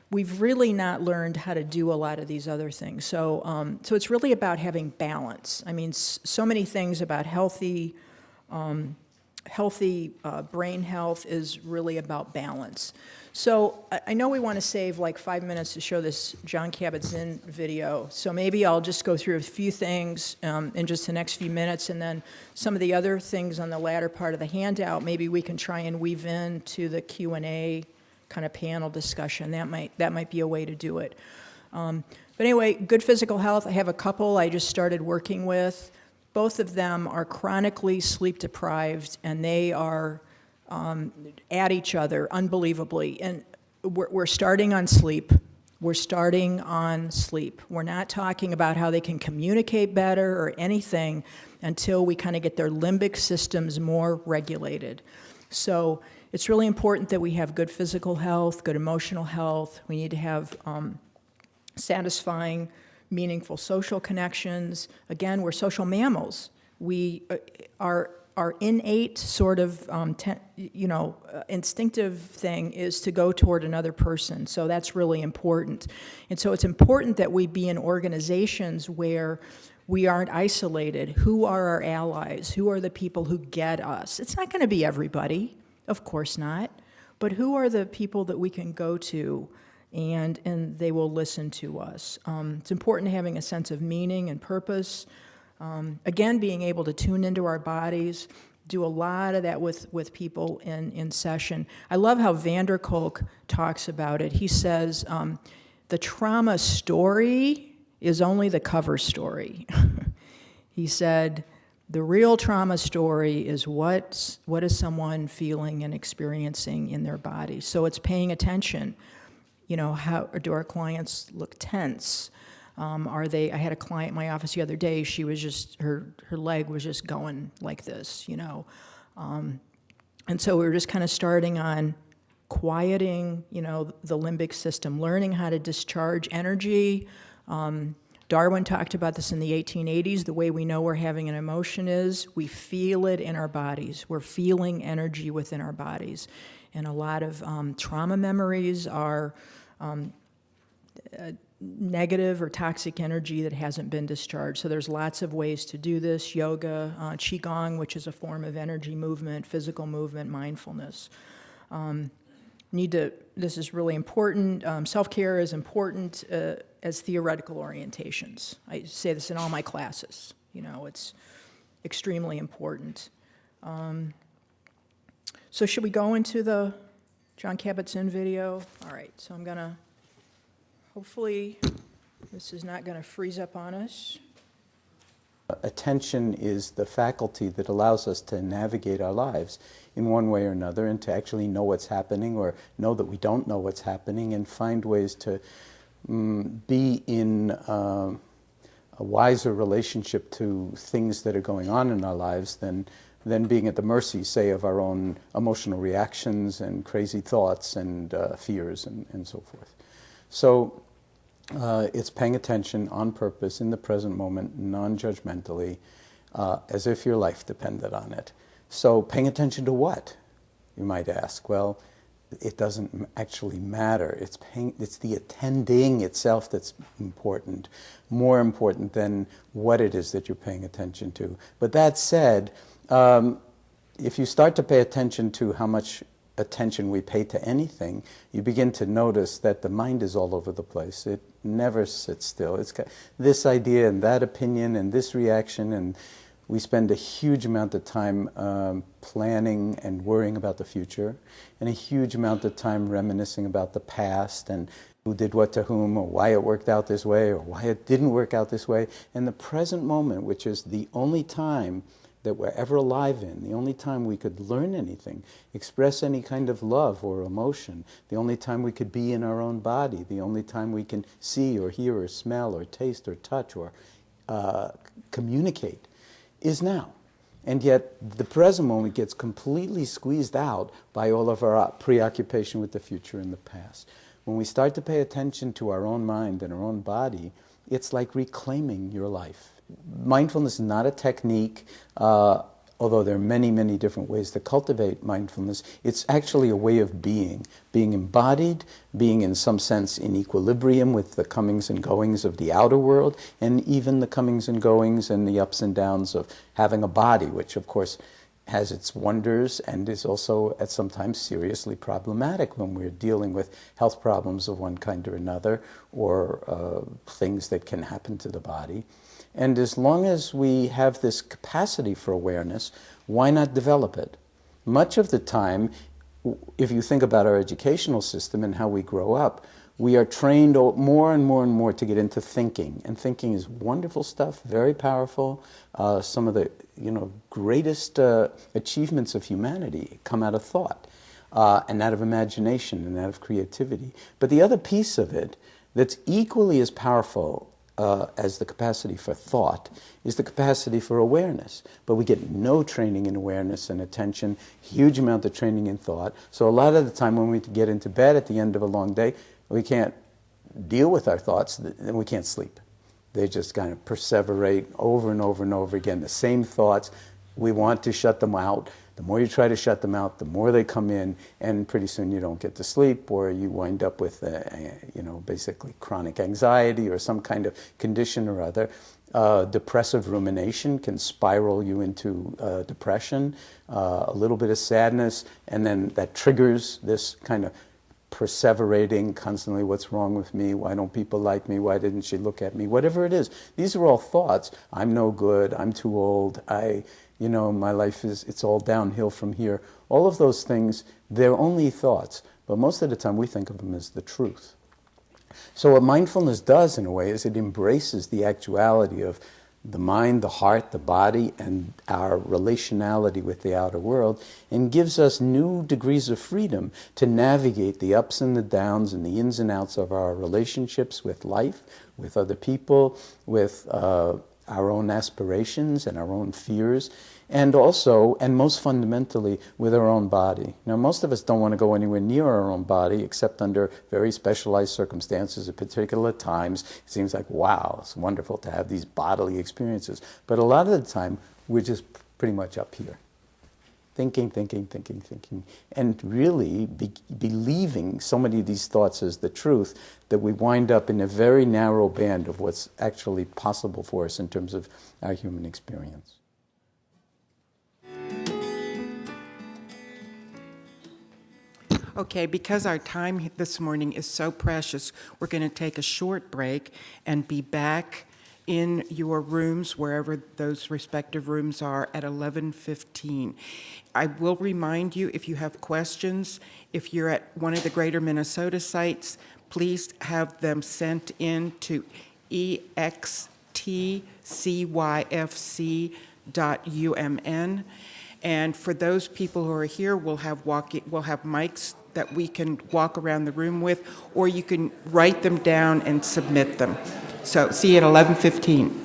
we've really not learned how to do a lot of these other things. So, so it's really about having balance. I mean, so many things about healthy brain health is really about balance. So I know we want to save like 5 minutes to show this John Kabat-Zinn video, so maybe I'll just go through a few things in just the next few minutes, and then some of the other things on the latter part of the handout, maybe we can try and weave into the Q&A kind of panel discussion. That might be a way to do it. But anyway, good physical health. I have a couple I just started working with. Both of them are chronically sleep deprived, and they are at each other unbelievably. And we're starting on sleep. We're starting on sleep. We're not talking about how they can communicate better or anything until we kind of get their limbic systems more regulated. So it's really important that we have good physical health, good emotional health. We need to have satisfying, meaningful social connections. Again, we're social mammals. We our innate sort of instinctive thing is to go toward another person. So that's really important. And so it's important that we be in organizations where we aren't isolated. Who are our allies? Who are the people who get us? It's not going to be everybody, of course not. But who are the people that we can go to and they will listen to us? It's important having a sense of meaning and purpose. Again, being able to tune into our bodies. do a lot of that with people in session. I love how van der Kolk talks about it. He says, the trauma story is only the cover story. He said, the real trauma story is what is someone feeling and experiencing in their body. So it's paying attention. You know, how do our clients look tense? I had a client in my office the other day, she was just, her leg was just going like this, you know. And so we were just kind of starting on quieting, you know, the limbic system, learning how to discharge energy. Darwin talked about this in the 1880s. The way we know we're having an emotion is we feel it in our bodies. We're feeling energy within our bodies. And a lot of trauma memories are negative or toxic energy that hasn't been discharged. So there's lots of ways to do this. Yoga, Qigong, which is a form of energy movement, physical movement, mindfulness. This is really important. Self-care is important as theoretical orientations. I say this in all my classes. You know, it's extremely important. So should we go into the John Kabat-Zinn video? All right, so I'm gonna, hopefully this is not gonna freeze up on us. Attention is the faculty that allows us to navigate our lives in one way or another and to actually know what's happening or know that we don't know what's happening and find ways to be in a wiser relationship to things that are going on in our lives than being at the mercy, say, of our own emotional reactions and crazy thoughts and fears and so forth. So it's paying attention on purpose in the present moment, non-judgmentally, as if your life depended on it. So paying attention to what, you might ask? Well, it doesn't actually matter. It's the attending itself that's important, more important than what it is that you're paying attention to. But that said, if you start to pay attention to how much attention we pay to anything, you begin to notice that the mind is all over the place. It never sits still. It's got this idea and that opinion and this reaction, and we spend a huge amount of time planning and worrying about the future, and a huge amount of time reminiscing about the past and who did what to whom, or why it worked out this way, or why it didn't work out this way. And the present moment, which is the only time that we're ever alive in, the only time we could learn anything, express any kind of love or emotion, the only time we could be in our own body, the only time we can see or hear or smell or taste or touch or communicate, is now. And yet the present moment gets completely squeezed out by all of our preoccupation with the future and the past. When we start to pay attention to our own mind and our own body, it's like reclaiming your life. Mindfulness is not a technique, although there are many, many different ways to cultivate mindfulness. It's actually a way of being embodied, being in some sense in equilibrium with the comings and goings of the outer world, and even the comings and goings and the ups and downs of having a body, which of course has its wonders and is also at sometimes seriously problematic when we're dealing with health problems of one kind or another, or things that can happen to the body. And as long as we have this capacity for awareness, why not develop it? Much of the time, if you think about our educational system and how we grow up, we are trained more and more and more to get into thinking. And thinking is wonderful stuff, very powerful. Some of the greatest achievements of humanity come out of thought and out of imagination and out of creativity. But the other piece of it that's equally as powerful as the capacity for thought is the capacity for awareness. But we get no training in awareness and attention, huge amount of training in thought. So a lot of the time when we get into bed at the end of a long day, we can't deal with our thoughts and we can't sleep. They just kind of perseverate over and over and over again. The same thoughts, we want to shut them out. The more you try to shut them out, the more they come in, and pretty soon you don't get to sleep, or you wind up with, basically chronic anxiety or some kind of condition or other. Depressive rumination can spiral you into depression, a little bit of sadness, and then that triggers this kind of perseverating constantly, what's wrong with me, why don't people like me, why didn't she look at me, whatever it is. These are all thoughts. I'm no good, I'm too old, you know, my life is, it's all downhill from here. All of those things, they're only thoughts, but most of the time we think of them as the truth. So what mindfulness does, in a way, is it embraces the actuality of the mind, the heart, the body, and our relationality with the outer world, and gives us new degrees of freedom to navigate the ups and the downs and the ins and outs of our relationships with life, with other people, with our own aspirations and our own fears, and also, and most fundamentally, with our own body. Now, most of us don't want to go anywhere near our own body except under very specialized circumstances at particular times. It seems like, wow, it's wonderful to have these bodily experiences. But a lot of the time, we're just pretty much up here. Thinking, and really believing so many of these thoughts as the truth that we wind up in a very narrow band of what's actually possible for us in terms of our human experience. Okay, because our time this morning is so precious, we're going to take a short break and be back in your rooms, wherever those respective rooms are, at 11:15. I will remind you, if you have questions, if you're at one of the Greater Minnesota sites, please have them sent in to extcyfc.umn. And for those people who are here, we'll have mics that we can walk around the room with, or you can write them down and submit them. So see you at 11:15.